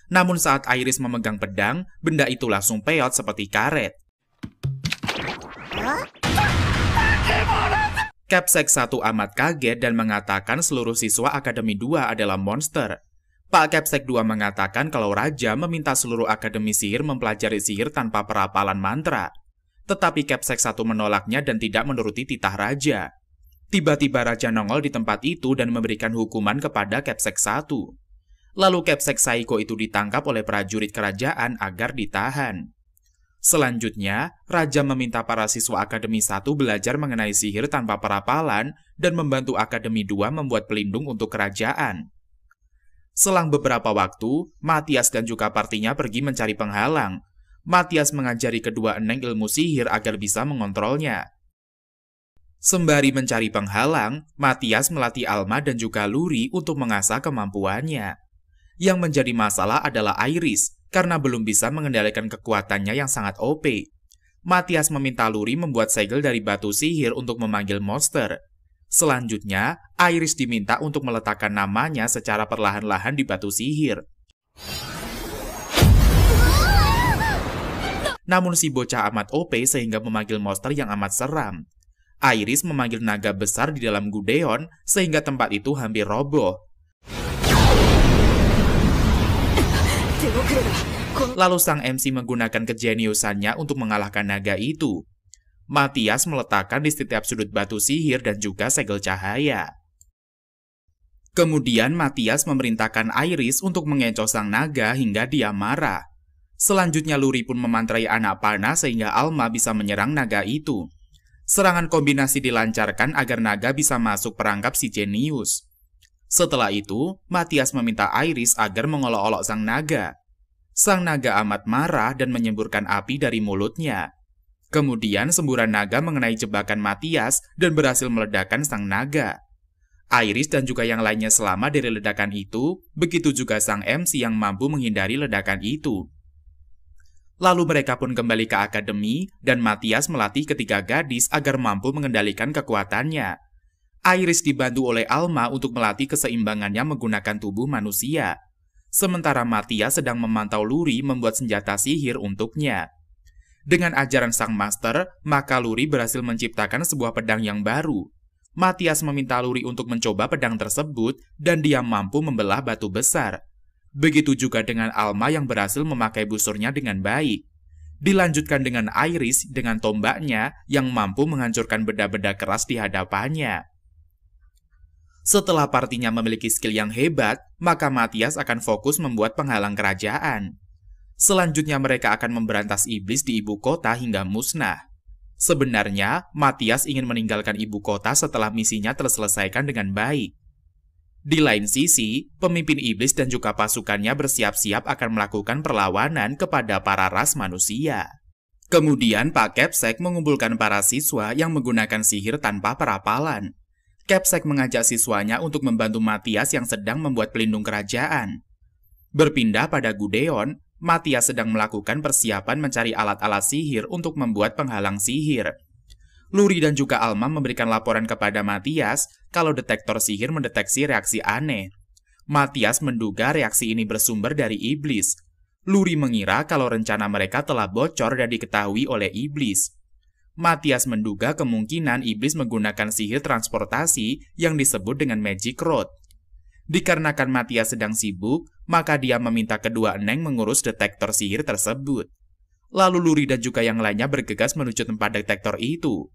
Namun saat Iris memegang pedang, benda itu langsung peot seperti karet. Capsek 1 amat kaget dan mengatakan seluruh siswa Akademi 2 adalah monster. Pak Capsek 2 mengatakan kalau Raja meminta seluruh Akademi Sihir mempelajari sihir tanpa perapalan mantra. Tetapi Capsek 1 menolaknya dan tidak menuruti titah Raja. Tiba-tiba Raja nongol di tempat itu dan memberikan hukuman kepada Capsek 1. Lalu Capsek Psycho itu ditangkap oleh prajurit kerajaan agar ditahan. Selanjutnya, Raja meminta para siswa Akademi 1 belajar mengenai sihir tanpa perapalan dan membantu Akademi 2 membuat pelindung untuk kerajaan. Selang beberapa waktu, Matias dan juga partinya pergi mencari penghalang. Matias mengajari kedua eneng ilmu sihir agar bisa mengontrolnya. Sembari mencari penghalang, Matias melatih Alma dan juga Luri untuk mengasah kemampuannya. Yang menjadi masalah adalah Iris, karena belum bisa mengendalikan kekuatannya yang sangat OP. Matias meminta Luri membuat segel dari batu sihir untuk memanggil monster. Selanjutnya, Iris diminta untuk meletakkan namanya secara perlahan-lahan di batu sihir. Namun si bocah amat OP sehingga memanggil monster yang amat seram. Iris memanggil naga besar di dalam Gudeon sehingga tempat itu hampir roboh. Lalu sang MC menggunakan kejeniusannya untuk mengalahkan naga itu. Matias meletakkan di setiap sudut batu sihir dan juga segel cahaya. Kemudian Matias memerintahkan Iris untuk mengecoh sang naga hingga dia marah. Selanjutnya Luri pun memantrai anak panah sehingga Alma bisa menyerang naga itu. Serangan kombinasi dilancarkan agar naga bisa masuk perangkap si jenius. Setelah itu, Matthias meminta Iris agar mengolok-olok sang naga. Sang naga amat marah dan menyemburkan api dari mulutnya. Kemudian semburan naga mengenai jebakan Matthias dan berhasil meledakkan sang naga. Iris dan juga yang lainnya selamat dari ledakan itu, begitu juga sang MC yang mampu menghindari ledakan itu. Lalu mereka pun kembali ke akademi dan Matthias melatih ketiga gadis agar mampu mengendalikan kekuatannya. Iris dibantu oleh Alma untuk melatih keseimbangannya menggunakan tubuh manusia. Sementara Matthias sedang memantau Luri membuat senjata sihir untuknya. Dengan ajaran sang master, maka Luri berhasil menciptakan sebuah pedang yang baru. Matthias meminta Luri untuk mencoba pedang tersebut dan dia mampu membelah batu besar. Begitu juga dengan Alma yang berhasil memakai busurnya dengan baik. Dilanjutkan dengan Iris dengan tombaknya yang mampu menghancurkan benda-benda keras di hadapannya. Setelah partinya memiliki skill yang hebat, maka Matthias akan fokus membuat penghalang kerajaan. Selanjutnya mereka akan memberantas iblis di ibu kota hingga musnah. Sebenarnya, Matthias ingin meninggalkan ibu kota setelah misinya terselesaikan dengan baik. Di lain sisi, pemimpin iblis dan juga pasukannya bersiap-siap akan melakukan perlawanan kepada para ras manusia. Kemudian Pak Kepsek mengumpulkan para siswa yang menggunakan sihir tanpa perapalan. Kepsek mengajak siswanya untuk membantu Matthias yang sedang membuat pelindung kerajaan. Berpindah pada Gudeon, Matthias sedang melakukan persiapan mencari alat-alat sihir untuk membuat penghalang sihir. Luri dan juga Alma memberikan laporan kepada Matthias kalau detektor sihir mendeteksi reaksi aneh. Matthias menduga reaksi ini bersumber dari iblis. Luri mengira kalau rencana mereka telah bocor dan diketahui oleh iblis. Matthias menduga kemungkinan iblis menggunakan sihir transportasi yang disebut dengan Magic Road. Dikarenakan Matthias sedang sibuk, maka dia meminta kedua Eneng mengurus detektor sihir tersebut. Lalu Luri dan juga yang lainnya bergegas menuju tempat detektor itu.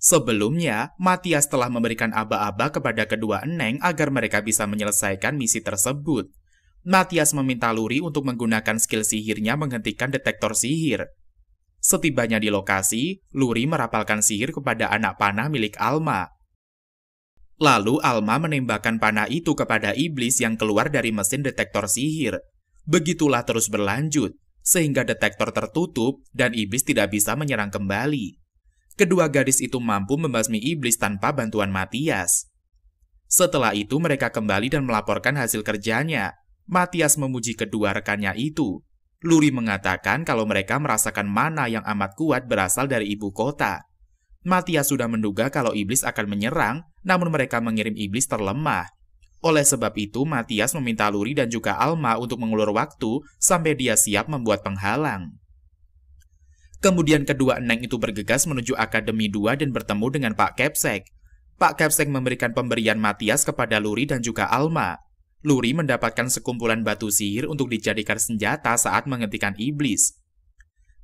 Sebelumnya, Matthias telah memberikan aba-aba kepada kedua Eneng agar mereka bisa menyelesaikan misi tersebut. Matthias meminta Luri untuk menggunakan skill sihirnya menghentikan detektor sihir. Setibanya di lokasi, Luri merapalkan sihir kepada anak panah milik Alma. Lalu Alma menembakkan panah itu kepada iblis yang keluar dari mesin detektor sihir. Begitulah terus berlanjut, sehingga detektor tertutup dan iblis tidak bisa menyerang kembali. Kedua gadis itu mampu membasmi iblis tanpa bantuan Matthias. Setelah itu mereka kembali dan melaporkan hasil kerjanya. Matthias memuji kedua rekannya itu. Luri mengatakan kalau mereka merasakan mana yang amat kuat berasal dari ibu kota. Matthias sudah menduga kalau iblis akan menyerang, namun mereka mengirim iblis terlemah. Oleh sebab itu, Matthias meminta Luri dan juga Alma untuk mengulur waktu sampai dia siap membuat penghalang. Kemudian kedua Eneng itu bergegas menuju Akademi 2 dan bertemu dengan Pak Kepsek. Pak Kepsek memberikan pemberian Matthias kepada Luri dan juga Alma. Luri mendapatkan sekumpulan batu sihir untuk dijadikan senjata saat menghentikan iblis.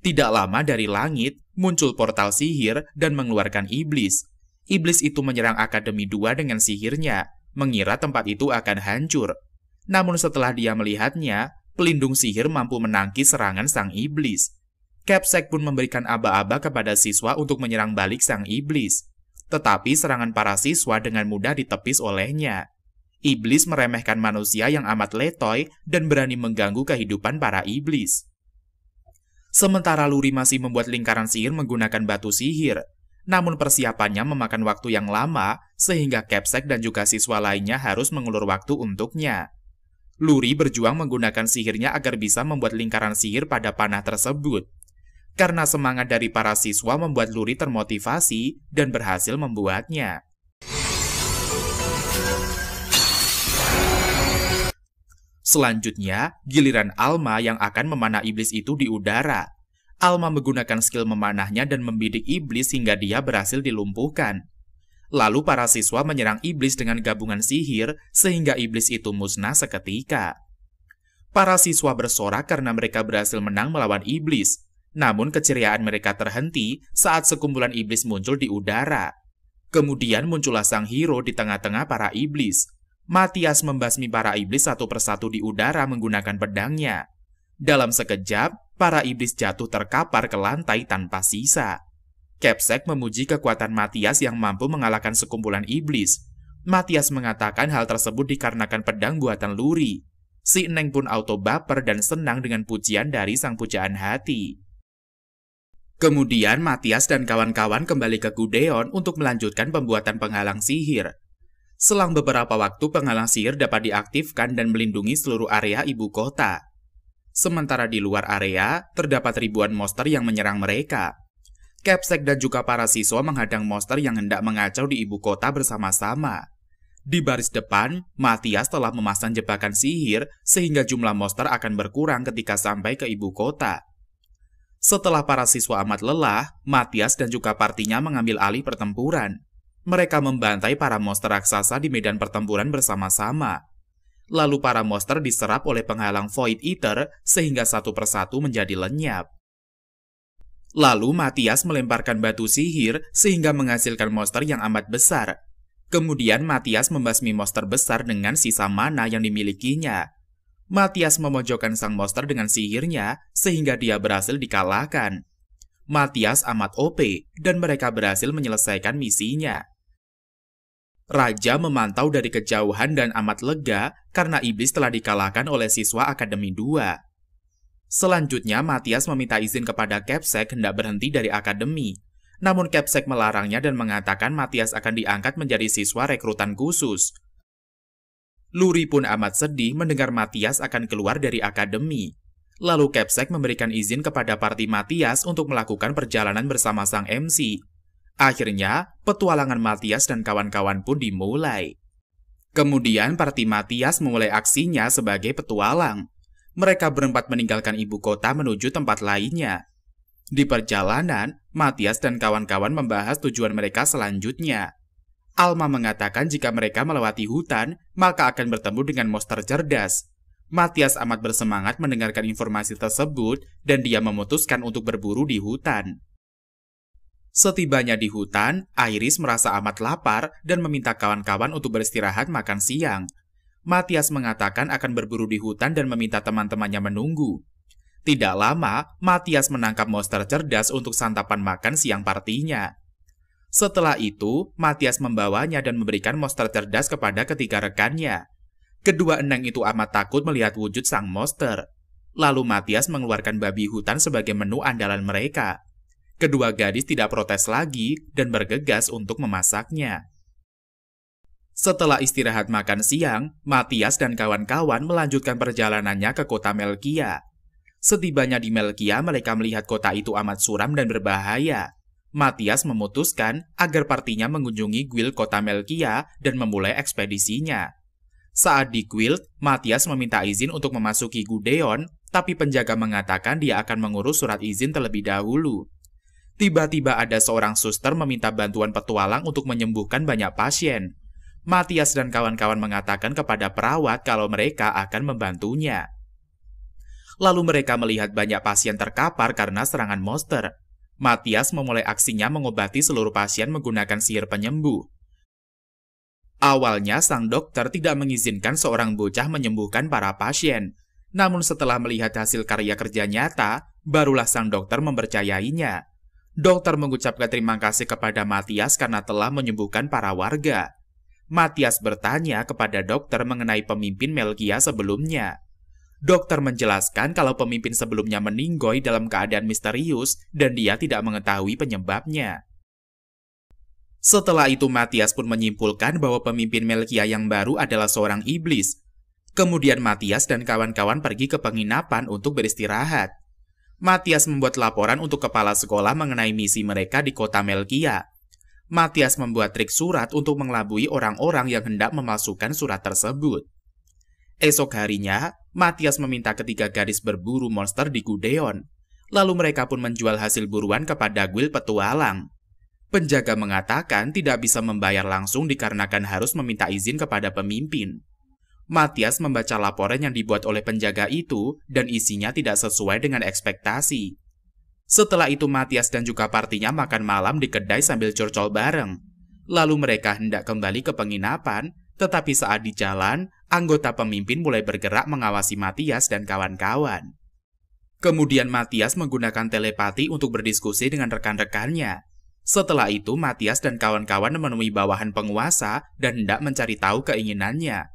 Tidak lama dari langit, muncul portal sihir dan mengeluarkan iblis. Iblis itu menyerang Akademi 2 dengan sihirnya, mengira tempat itu akan hancur. Namun setelah dia melihatnya, pelindung sihir mampu menangkis serangan sang iblis. Kepsek pun memberikan aba-aba kepada siswa untuk menyerang balik sang iblis. Tetapi serangan para siswa dengan mudah ditepis olehnya. Iblis meremehkan manusia yang amat letoy dan berani mengganggu kehidupan para iblis. Sementara Luri masih membuat lingkaran sihir menggunakan batu sihir. Namun persiapannya memakan waktu yang lama, sehingga Kepsek dan juga siswa lainnya harus mengulur waktu untuknya. Luri berjuang menggunakan sihirnya agar bisa membuat lingkaran sihir pada panah tersebut. Karena semangat dari para siswa membuat Luri termotivasi dan berhasil membuatnya. Selanjutnya, giliran Alma yang akan memanah iblis itu di udara. Alma menggunakan skill memanahnya dan membidik iblis hingga dia berhasil dilumpuhkan. Lalu para siswa menyerang iblis dengan gabungan sihir sehingga iblis itu musnah seketika. Para siswa bersorak karena mereka berhasil menang melawan iblis. Namun keceriaan mereka terhenti saat sekumpulan iblis muncul di udara. Kemudian muncullah sang hero di tengah-tengah para iblis. Matthias membasmi para iblis satu persatu di udara menggunakan pedangnya. Dalam sekejap, para iblis jatuh terkapar ke lantai tanpa sisa. Capsek memuji kekuatan Matthias yang mampu mengalahkan sekumpulan iblis. Matthias mengatakan hal tersebut dikarenakan pedang buatan Luri. Si Neng pun auto baper dan senang dengan pujian dari sang pujaan hati. Kemudian Matthias dan kawan-kawan kembali ke Gudeon untuk melanjutkan pembuatan penghalang sihir. Selang beberapa waktu penghalang sihir dapat diaktifkan dan melindungi seluruh area ibu kota. Sementara di luar area, terdapat ribuan monster yang menyerang mereka. Capsek dan juga para siswa menghadang monster yang hendak mengacau di ibu kota bersama-sama. Di baris depan, Matthias telah memasang jebakan sihir sehingga jumlah monster akan berkurang ketika sampai ke ibu kota. Setelah para siswa amat lelah, Matthias dan juga partinya mengambil alih pertempuran. Mereka membantai para monster raksasa di medan pertempuran bersama-sama. Lalu para monster diserap oleh penghalang Void Eater sehingga satu persatu menjadi lenyap. Lalu Matthias melemparkan batu sihir sehingga menghasilkan monster yang amat besar. Kemudian Matthias membasmi monster besar dengan sisa mana yang dimilikinya. Matthias memojokkan sang monster dengan sihirnya sehingga dia berhasil dikalahkan. Matthias amat OP dan mereka berhasil menyelesaikan misinya. Raja memantau dari kejauhan dan amat lega karena iblis telah dikalahkan oleh siswa Akademi 2. Selanjutnya Matthias meminta izin kepada Capsek hendak berhenti dari akademi. Namun Capsek melarangnya dan mengatakan Matthias akan diangkat menjadi siswa rekrutan khusus. Luri pun amat sedih mendengar Matthias akan keluar dari akademi. Lalu Capsek memberikan izin kepada parti Matthias untuk melakukan perjalanan bersama sang MC. Akhirnya, petualangan Matthias dan kawan-kawan pun dimulai. Kemudian parti Matthias memulai aksinya sebagai petualang. Mereka berempat meninggalkan ibu kota menuju tempat lainnya. Di perjalanan, Matthias dan kawan-kawan membahas tujuan mereka selanjutnya. Alma mengatakan jika mereka melewati hutan, maka akan bertemu dengan monster cerdas. Matthias amat bersemangat mendengarkan informasi tersebut dan dia memutuskan untuk berburu di hutan. Setibanya di hutan, Iris merasa amat lapar dan meminta kawan-kawan untuk beristirahat makan siang. Matthias mengatakan akan berburu di hutan dan meminta teman-temannya menunggu. Tidak lama, Matthias menangkap monster cerdas untuk santapan makan siang partinya. Setelah itu, Matthias membawanya dan memberikan monster cerdas kepada ketiga rekannya. Kedua eneng itu amat takut melihat wujud sang monster. Lalu Matthias mengeluarkan babi hutan sebagai menu andalan mereka. Kedua gadis tidak protes lagi dan bergegas untuk memasaknya. Setelah istirahat makan siang, Matthias dan kawan-kawan melanjutkan perjalanannya ke kota Melkia. Setibanya di Melkia, mereka melihat kota itu amat suram dan berbahaya. Matthias memutuskan agar partinya mengunjungi guild kota Melkia dan memulai ekspedisinya. Saat di guild, Matthias meminta izin untuk memasuki Gudeon, tapi penjaga mengatakan dia akan mengurus surat izin terlebih dahulu. Tiba-tiba ada seorang suster meminta bantuan petualang untuk menyembuhkan banyak pasien. Matthias dan kawan-kawan mengatakan kepada perawat kalau mereka akan membantunya. Lalu mereka melihat banyak pasien terkapar karena serangan monster. Matthias memulai aksinya mengobati seluruh pasien menggunakan sihir penyembuh. Awalnya sang dokter tidak mengizinkan seorang bocah menyembuhkan para pasien. Namun setelah melihat hasil karya kerja nyata, barulah sang dokter mempercayainya. Dokter mengucapkan terima kasih kepada Matthias karena telah menyembuhkan para warga. Matthias bertanya kepada dokter mengenai pemimpin Melkia sebelumnya. Dokter menjelaskan kalau pemimpin sebelumnya meninggoy dalam keadaan misterius dan dia tidak mengetahui penyebabnya. Setelah itu Matthias pun menyimpulkan bahwa pemimpin Melkia yang baru adalah seorang iblis. Kemudian Matthias dan kawan-kawan pergi ke penginapan untuk beristirahat. Matthias membuat laporan untuk kepala sekolah mengenai misi mereka di kota Melkia. Matthias membuat trik surat untuk mengelabui orang-orang yang hendak memalsukan surat tersebut. Esok harinya, Matthias meminta ketiga gadis berburu monster di Gudeon. Lalu mereka pun menjual hasil buruan kepada guild petualang. Penjaga mengatakan tidak bisa membayar langsung dikarenakan harus meminta izin kepada pemimpin. Matthias membaca laporan yang dibuat oleh penjaga itu dan isinya tidak sesuai dengan ekspektasi. Setelah itu Matthias dan juga partinya makan malam di kedai sambil curcol bareng. Lalu mereka hendak kembali ke penginapan, tetapi saat di jalan, anggota pemimpin mulai bergerak mengawasi Matthias dan kawan-kawan. Kemudian Matthias menggunakan telepati untuk berdiskusi dengan rekan-rekannya. Setelah itu, Matias dan kawan-kawan menemui bawahan penguasa dan hendak mencari tahu keinginannya.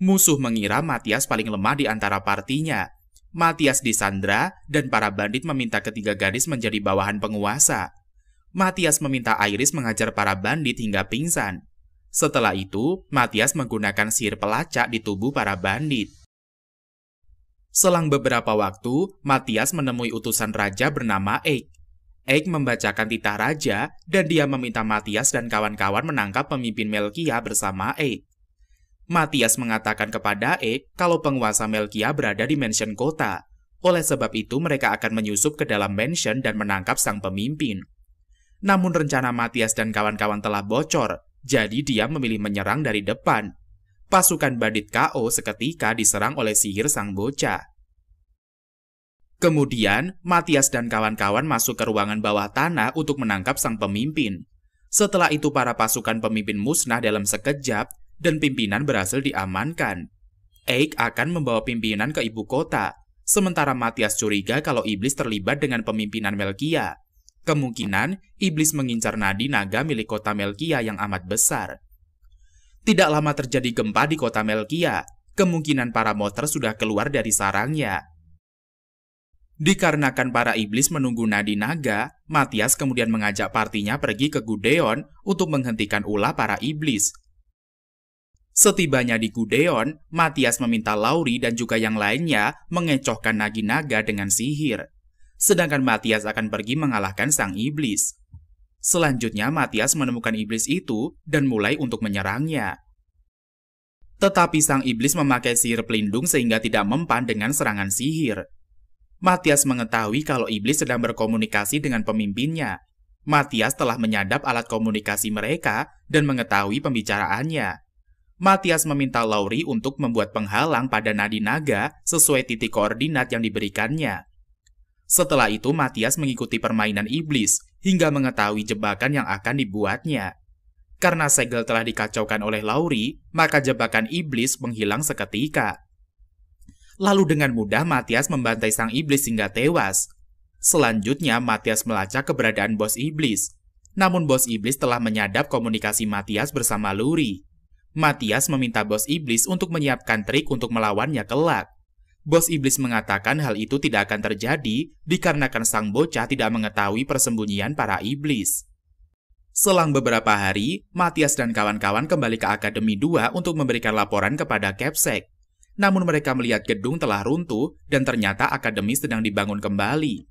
Musuh mengira Matias paling lemah di antara partinya. Matias disandra dan para bandit meminta ketiga gadis menjadi bawahan penguasa. Matias meminta Iris mengajar para bandit hingga pingsan. Setelah itu, Matias menggunakan sihir pelacak di tubuh para bandit. Selang beberapa waktu, Matias menemui utusan raja bernama Eik. Eik membacakan titah raja dan dia meminta Matias dan kawan-kawan menangkap pemimpin Melkia bersama Eik. Matias mengatakan kepada Eik kalau penguasa Melkia berada di mansion kota. Oleh sebab itu mereka akan menyusup ke dalam mansion dan menangkap sang pemimpin. Namun rencana Matias dan kawan-kawan telah bocor, jadi dia memilih menyerang dari depan. Pasukan bandit KO seketika diserang oleh sihir sang bocah. Kemudian, Matias dan kawan-kawan masuk ke ruangan bawah tanah untuk menangkap sang pemimpin. Setelah itu para pasukan pemimpin musnah dalam sekejap dan pimpinan berhasil diamankan. Eik akan membawa pimpinan ke ibu kota, sementara Matias curiga kalau iblis terlibat dengan pemimpinan Melkia. Kemungkinan, iblis mengincar nadi naga milik kota Melkia yang amat besar. Tidak lama terjadi gempa di kota Melkia. Kemungkinan para monster sudah keluar dari sarangnya. Dikarenakan para iblis menunggu nadi naga, Matias kemudian mengajak partinya pergi ke Gudeon untuk menghentikan ulah para iblis. Setibanya di Gudeon, Matias meminta Lauri dan juga yang lainnya mengecohkan nagi naga dengan sihir. Sedangkan Matias akan pergi mengalahkan sang iblis. Selanjutnya Matias menemukan iblis itu dan mulai untuk menyerangnya. Tetapi sang iblis memakai sihir pelindung sehingga tidak mempan dengan serangan sihir. Matias mengetahui kalau iblis sedang berkomunikasi dengan pemimpinnya. Matias telah menyadap alat komunikasi mereka dan mengetahui pembicaraannya. Matias meminta Lauri untuk membuat penghalang pada nadi naga sesuai titik koordinat yang diberikannya. Setelah itu Matias mengikuti permainan iblis hingga mengetahui jebakan yang akan dibuatnya. Karena segel telah dikacaukan oleh Lauri, maka jebakan iblis menghilang seketika. Lalu dengan mudah Matias membantai sang iblis hingga tewas. Selanjutnya Matias melacak keberadaan bos iblis. Namun bos iblis telah menyadap komunikasi Matias bersama Lauri. Matias meminta bos iblis untuk menyiapkan trik untuk melawannya kelak. Bos iblis mengatakan hal itu tidak akan terjadi dikarenakan sang bocah tidak mengetahui persembunyian para iblis. Selang beberapa hari, Matias dan kawan-kawan kembali ke Akademi 2 untuk memberikan laporan kepada Capsec. Namun mereka melihat gedung telah runtuh dan ternyata akademi sedang dibangun kembali.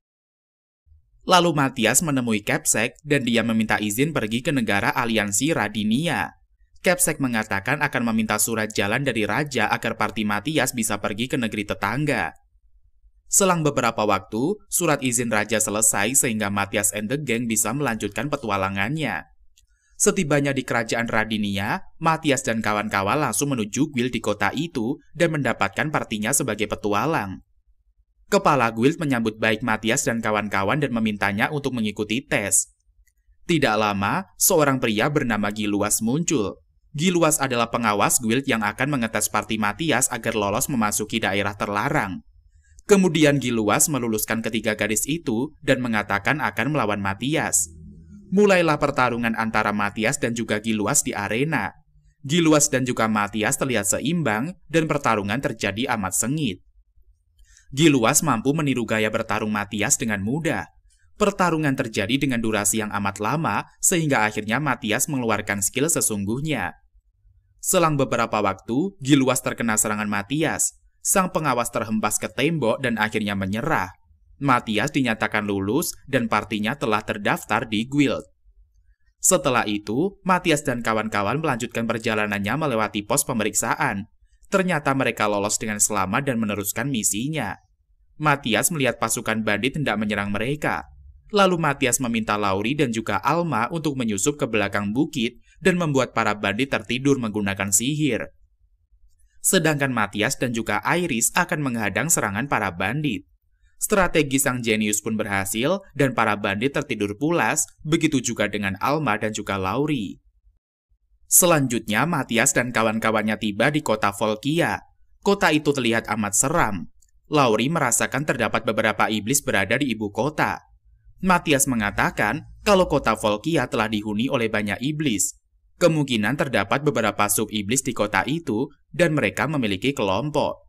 Lalu Matias menemui Capsec dan dia meminta izin pergi ke negara aliansi Radinia. Capsec mengatakan akan meminta surat jalan dari raja agar parti Matias bisa pergi ke negeri tetangga. Selang beberapa waktu, surat izin raja selesai sehingga Matias and the gang bisa melanjutkan petualangannya. Setibanya di kerajaan Radinia, Matias dan kawan-kawan langsung menuju guild di kota itu dan mendapatkan partinya sebagai petualang. Kepala guild menyambut baik Matias dan kawan-kawan dan memintanya untuk mengikuti tes. Tidak lama, seorang pria bernama Giluas muncul. Giluas adalah pengawas guild yang akan mengetes parti Matias agar lolos memasuki daerah terlarang. Kemudian Giluas meluluskan ketiga gadis itu dan mengatakan akan melawan Matias. Mulailah pertarungan antara Matias dan juga Giluas di arena. Giluas dan juga Matias terlihat seimbang dan pertarungan terjadi amat sengit. Giluas mampu meniru gaya bertarung Matias dengan mudah. Pertarungan terjadi dengan durasi yang amat lama sehingga akhirnya Matias mengeluarkan skill sesungguhnya. Selang beberapa waktu, Giluas terkena serangan Matias. Sang pengawas terhempas ke tembok dan akhirnya menyerah. Matias dinyatakan lulus dan partinya telah terdaftar di guild. Setelah itu, Matias dan kawan-kawan melanjutkan perjalanannya melewati pos pemeriksaan. Ternyata mereka lolos dengan selamat dan meneruskan misinya. Matias melihat pasukan bandit hendak menyerang mereka. Lalu Matias meminta Lauri dan juga Alma untuk menyusup ke belakang bukit dan membuat para bandit tertidur menggunakan sihir. Sedangkan Matias dan juga Iris akan menghadang serangan para bandit. Strategi sang jenius pun berhasil dan para bandit tertidur pulas, begitu juga dengan Alma dan juga Lauri. Selanjutnya Matias dan kawan-kawannya tiba di kota Volkia. Kota itu terlihat amat seram. Lauri merasakan terdapat beberapa iblis berada di ibu kota. Matias mengatakan Kalau kota Volkia telah dihuni oleh banyak iblis, kemungkinan terdapat beberapa sub-iblis di kota itu dan mereka memiliki kelompok.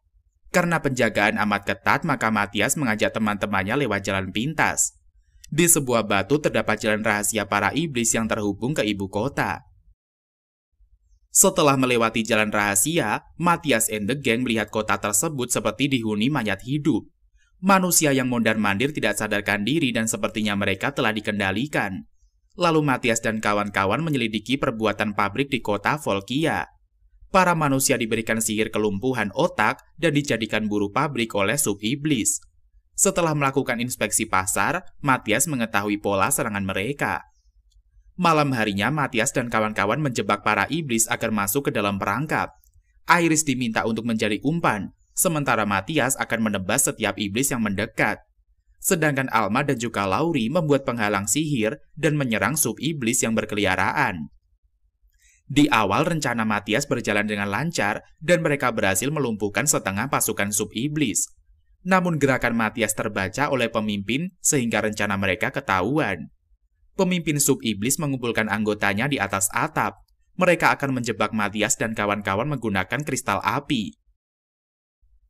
Karena penjagaan amat ketat, maka Matias mengajak teman-temannya lewat jalan pintas. Di sebuah batu terdapat jalan rahasia para iblis yang terhubung ke ibu kota. Setelah melewati jalan rahasia, Matias and the gang melihat kota tersebut seperti dihuni mayat hidup. Manusia yang mondar-mandir tidak sadarkan diri dan sepertinya mereka telah dikendalikan. Lalu Matias dan kawan-kawan menyelidiki perbuatan pabrik di kota Volkia. Para manusia diberikan sihir kelumpuhan otak dan dijadikan buruh pabrik oleh sub-iblis. Setelah melakukan inspeksi pasar, Matias mengetahui pola serangan mereka. Malam harinya, Matias dan kawan-kawan menjebak para iblis agar masuk ke dalam perangkap. Iris diminta untuk menjadi umpan, sementara Matias akan menebas setiap iblis yang mendekat. Sedangkan Alma dan juga Lauri membuat penghalang sihir dan menyerang sub-iblis yang berkeliaran. Di awal rencana Matias berjalan dengan lancar dan mereka berhasil melumpuhkan setengah pasukan sub-iblis. Namun gerakan Matias terbaca oleh pemimpin sehingga rencana mereka ketahuan. Pemimpin sub-iblis mengumpulkan anggotanya di atas atap. Mereka akan menjebak Matias dan kawan-kawan menggunakan kristal api.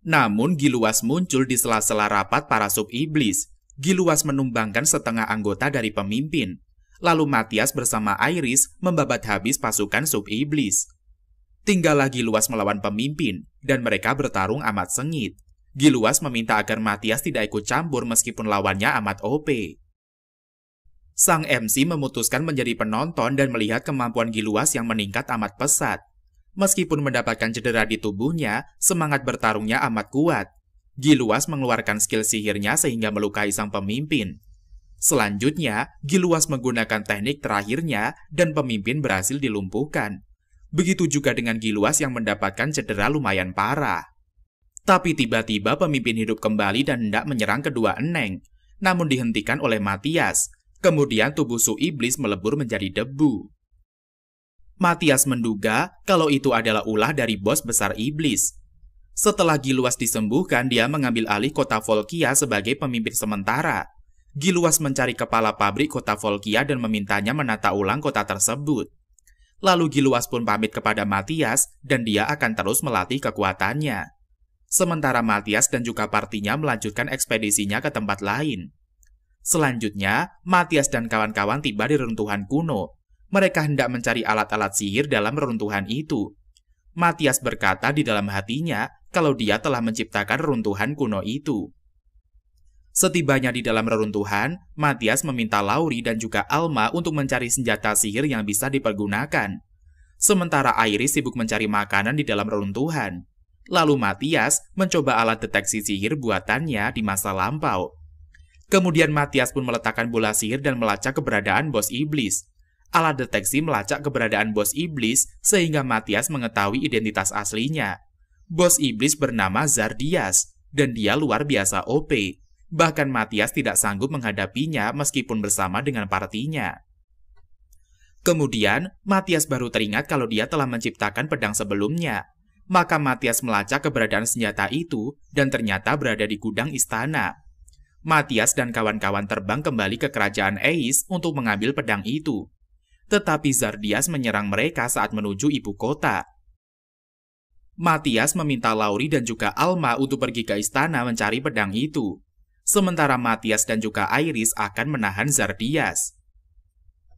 Namun Giluas muncul di sela-sela rapat para sub-iblis. Giluas menumbangkan setengah anggota dari pemimpin. Lalu Matias bersama Iris membabat habis pasukan sub-iblis. Tinggallah Giluas melawan pemimpin, dan mereka bertarung amat sengit. Giluas meminta agar Matias tidak ikut campur meskipun lawannya amat OP. Sang MC memutuskan menjadi penonton dan melihat kemampuan Giluas yang meningkat amat pesat. Meskipun mendapatkan cedera di tubuhnya, semangat bertarungnya amat kuat. Giluas mengeluarkan skill sihirnya sehingga melukai sang pemimpin. Selanjutnya, Giluas menggunakan teknik terakhirnya dan pemimpin berhasil dilumpuhkan. Begitu juga dengan Giluas yang mendapatkan cedera lumayan parah. Tapi tiba-tiba pemimpin hidup kembali dan hendak menyerang kedua eneng, namun dihentikan oleh Matias. Kemudian tubuh Su-Iblis melebur menjadi debu. Matias menduga kalau itu adalah ulah dari bos besar iblis. Setelah Giluas disembuhkan, dia mengambil alih kota Volkia sebagai pemimpin sementara. Giluas mencari kepala pabrik kota Volkia dan memintanya menata ulang kota tersebut. Lalu Giluas pun pamit kepada Matias dan dia akan terus melatih kekuatannya. Sementara Matias dan juga partinya melanjutkan ekspedisinya ke tempat lain. Selanjutnya, Matias dan kawan-kawan tiba di reruntuhan kuno. Mereka hendak mencari alat-alat sihir dalam reruntuhan itu. Matias berkata di dalam hatinya kalau dia telah menciptakan reruntuhan kuno itu. Setibanya di dalam reruntuhan, Matias meminta Lauri dan juga Alma untuk mencari senjata sihir yang bisa dipergunakan. Sementara Iris sibuk mencari makanan di dalam reruntuhan. Lalu Matias mencoba alat deteksi sihir buatannya di masa lampau. Kemudian Matias pun meletakkan bola sihir dan melacak keberadaan bos iblis. Alat deteksi melacak keberadaan bos iblis sehingga Matias mengetahui identitas aslinya. Bos iblis bernama Zardias, dan dia luar biasa OP. Bahkan Matias tidak sanggup menghadapinya meskipun bersama dengan partinya. Kemudian, Matias baru teringat kalau dia telah menciptakan pedang sebelumnya. Maka Matias melacak keberadaan senjata itu dan ternyata berada di gudang istana. Matias dan kawan-kawan terbang kembali ke kerajaan Eis untuk mengambil pedang itu. Tetapi Zardias menyerang mereka saat menuju ibu kota. Matias meminta Lauri dan juga Alma untuk pergi ke istana mencari pedang itu. Sementara Matias dan juga Iris akan menahan Zardias.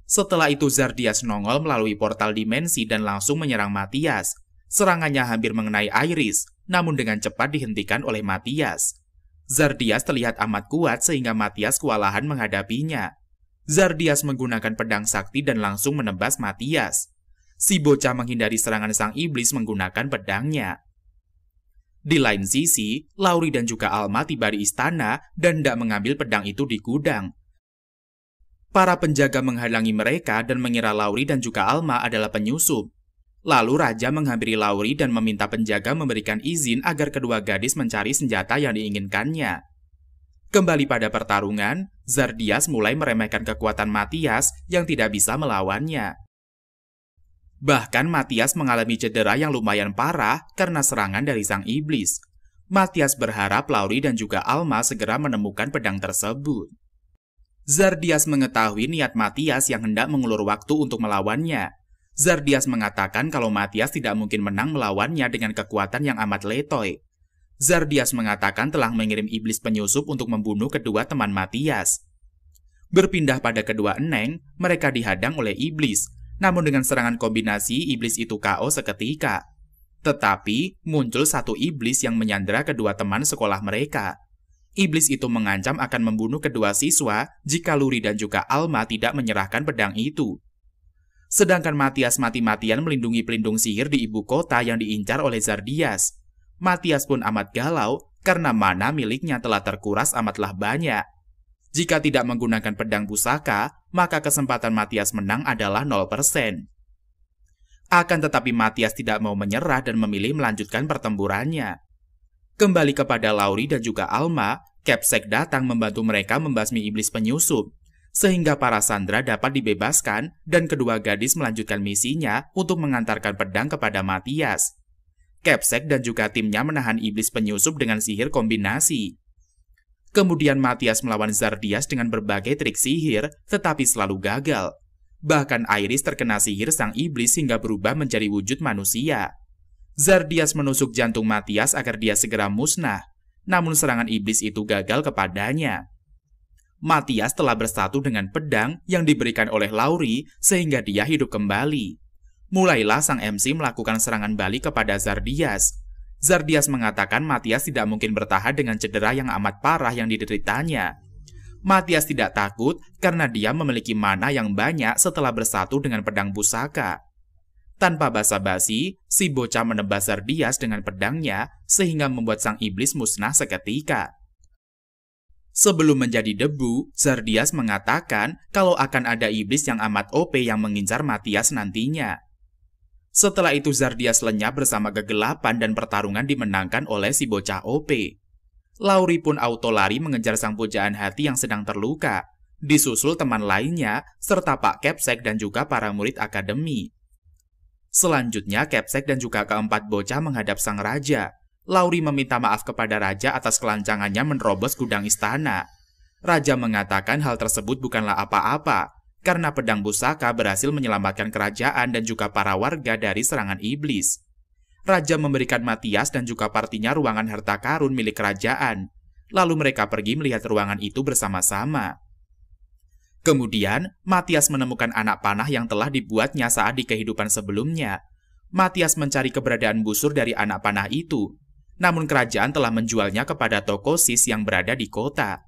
Setelah itu Zardias nongol melalui portal dimensi dan langsung menyerang Matias. Serangannya hampir mengenai Iris, namun dengan cepat dihentikan oleh Matias. Zardias terlihat amat kuat sehingga Matias kewalahan menghadapinya. Zardias menggunakan pedang sakti dan langsung menebas Matias. Si bocah menghindari serangan sang iblis menggunakan pedangnya. Di lain sisi, Lauri dan juga Alma tiba di istana dan hendak mengambil pedang itu di gudang. Para penjaga menghalangi mereka dan mengira Lauri dan juga Alma adalah penyusup. Lalu Raja menghampiri Lauri dan meminta penjaga memberikan izin agar kedua gadis mencari senjata yang diinginkannya. Kembali pada pertarungan, Zardias mulai meremehkan kekuatan Matias yang tidak bisa melawannya. Bahkan Matias mengalami cedera yang lumayan parah karena serangan dari sang iblis. Matias berharap Lauri dan juga Alma segera menemukan pedang tersebut. Zardias mengetahui niat Matthias yang hendak mengulur waktu untuk melawannya. Zardias mengatakan kalau Matthias tidak mungkin menang melawannya dengan kekuatan yang amat letoy. Zardias mengatakan telah mengirim iblis penyusup untuk membunuh kedua teman Matthias. Berpindah pada kedua eneng, mereka dihadang oleh iblis, namun dengan serangan kombinasi iblis itu KO seketika. Tetapi muncul satu iblis yang menyandera kedua teman sekolah mereka. Iblis itu mengancam akan membunuh kedua siswa jika Lauri dan juga Alma tidak menyerahkan pedang itu. Sedangkan Matthias mati-matian melindungi pelindung sihir di ibu kota yang diincar oleh Zardias. Matthias pun amat galau karena mana miliknya telah terkuras amatlah banyak. Jika tidak menggunakan pedang pusaka, maka kesempatan Matthias menang adalah 0%. Akan tetapi Matthias tidak mau menyerah dan memilih melanjutkan pertempurannya. Kembali kepada Lauri dan juga Alma, Kepsek datang membantu mereka membasmi iblis penyusup, sehingga para sandera dapat dibebaskan dan kedua gadis melanjutkan misinya untuk mengantarkan pedang kepada Matthias. Kepsek dan juga timnya menahan iblis penyusup dengan sihir kombinasi. Kemudian Matthias melawan Zardias dengan berbagai trik sihir, tetapi selalu gagal. Bahkan Iris terkena sihir sang iblis hingga berubah menjadi wujud manusia. Zardias menusuk jantung Matthias agar dia segera musnah, namun serangan iblis itu gagal kepadanya. Matthias telah bersatu dengan pedang yang diberikan oleh Lauri sehingga dia hidup kembali. Mulailah sang MC melakukan serangan balik kepada Zardias. Zardias mengatakan Matthias tidak mungkin bertahan dengan cedera yang amat parah yang dideritanya. Matthias tidak takut karena dia memiliki mana yang banyak setelah bersatu dengan pedang pusaka. Tanpa basa-basi, si bocah menebas Zardias dengan pedangnya sehingga membuat sang iblis musnah seketika. Sebelum menjadi debu, Zardias mengatakan kalau akan ada iblis yang amat OP yang mengincar Matthias nantinya. Setelah itu Zardias lenyap bersama kegelapan dan pertarungan dimenangkan oleh si bocah OP. Lauri pun auto lari mengejar sang pujaan hati yang sedang terluka, disusul teman lainnya serta Pak Kepsek dan juga para murid akademi. Selanjutnya, Kepsek dan juga keempat bocah menghadap sang raja. Lauri meminta maaf kepada raja atas kelancangannya menerobos gudang istana. Raja mengatakan hal tersebut bukanlah apa-apa, karena pedang pusaka berhasil menyelamatkan kerajaan dan juga para warga dari serangan iblis. Raja memberikan Matthias dan juga partinya ruangan harta karun milik kerajaan. Lalu mereka pergi melihat ruangan itu bersama-sama. Kemudian, Matthias menemukan anak panah yang telah dibuatnya saat di kehidupan sebelumnya. Matthias mencari keberadaan busur dari anak panah itu, namun kerajaan telah menjualnya kepada toko sis yang berada di kota.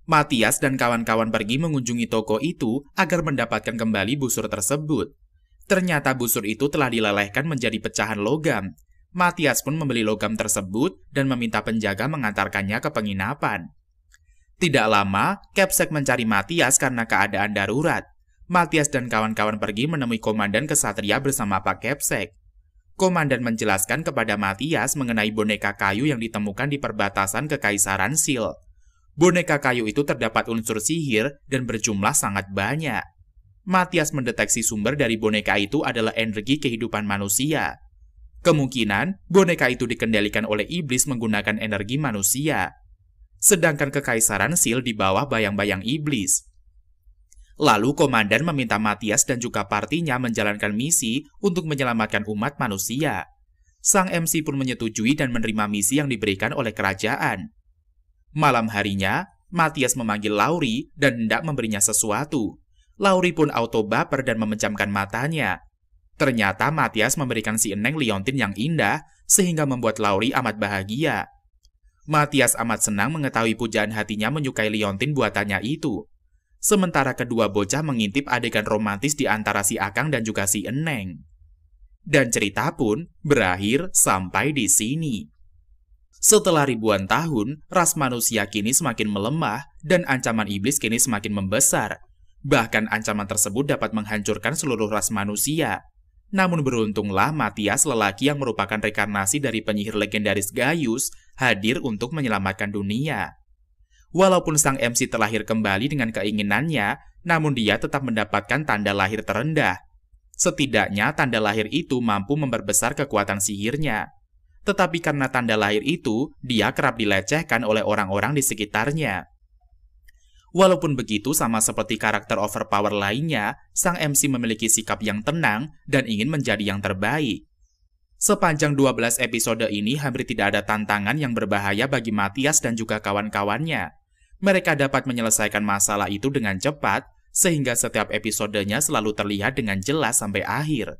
Matthias dan kawan-kawan pergi mengunjungi toko itu agar mendapatkan kembali busur tersebut. Ternyata busur itu telah dilelehkan menjadi pecahan logam. Matthias pun membeli logam tersebut dan meminta penjaga mengantarkannya ke penginapan. Tidak lama, Kepsek mencari Matthias karena keadaan darurat. Matthias dan kawan-kawan pergi menemui Komandan Kesatria bersama Pak Kepsek. Komandan menjelaskan kepada Matthias mengenai boneka kayu yang ditemukan di perbatasan Kekaisaran Sil. Boneka kayu itu terdapat unsur sihir dan berjumlah sangat banyak. Matthias mendeteksi sumber dari boneka itu adalah energi kehidupan manusia. Kemungkinan boneka itu dikendalikan oleh iblis menggunakan energi manusia. Sedangkan Kekaisaran Sil di bawah bayang-bayang iblis. Lalu komandan meminta Matthias dan juga partinya menjalankan misi untuk menyelamatkan umat manusia. Sang MC pun menyetujui dan menerima misi yang diberikan oleh kerajaan. Malam harinya, Matthias memanggil Lauri dan hendak memberinya sesuatu. Lauri pun auto baper dan memejamkan matanya. Ternyata Matthias memberikan si eneng liontin yang indah sehingga membuat Lauri amat bahagia. Matthias amat senang mengetahui pujaan hatinya menyukai liontin buatannya itu. Sementara kedua bocah mengintip adegan romantis di antara si Akang dan juga si Eneng. Dan cerita pun berakhir sampai di sini. Setelah ribuan tahun, ras manusia kini semakin melemah dan ancaman iblis kini semakin membesar. Bahkan ancaman tersebut dapat menghancurkan seluruh ras manusia. Namun beruntunglah Matthias, lelaki yang merupakan rekarnasi dari penyihir legendaris Gaius, hadir untuk menyelamatkan dunia. Walaupun sang MC terlahir kembali dengan keinginannya, namun dia tetap mendapatkan tanda lahir terendah. Setidaknya tanda lahir itu mampu memperbesar kekuatan sihirnya. Tetapi karena tanda lahir itu, dia kerap dilecehkan oleh orang-orang di sekitarnya. Walaupun begitu, sama seperti karakter overpower lainnya, sang MC memiliki sikap yang tenang dan ingin menjadi yang terbaik. Sepanjang 12 episode ini hampir tidak ada tantangan yang berbahaya bagi Matthias dan juga kawan-kawannya. Mereka dapat menyelesaikan masalah itu dengan cepat, sehingga setiap episodenya selalu terlihat dengan jelas sampai akhir.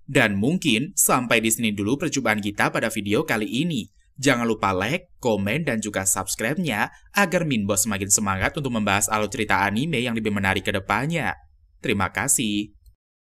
Dan mungkin sampai di sini dulu perjumpaan kita pada video kali ini. Jangan lupa like, komen, dan juga subscribe-nya agar Minbos semakin semangat untuk membahas alur cerita anime yang lebih menarik ke depannya. Terima kasih.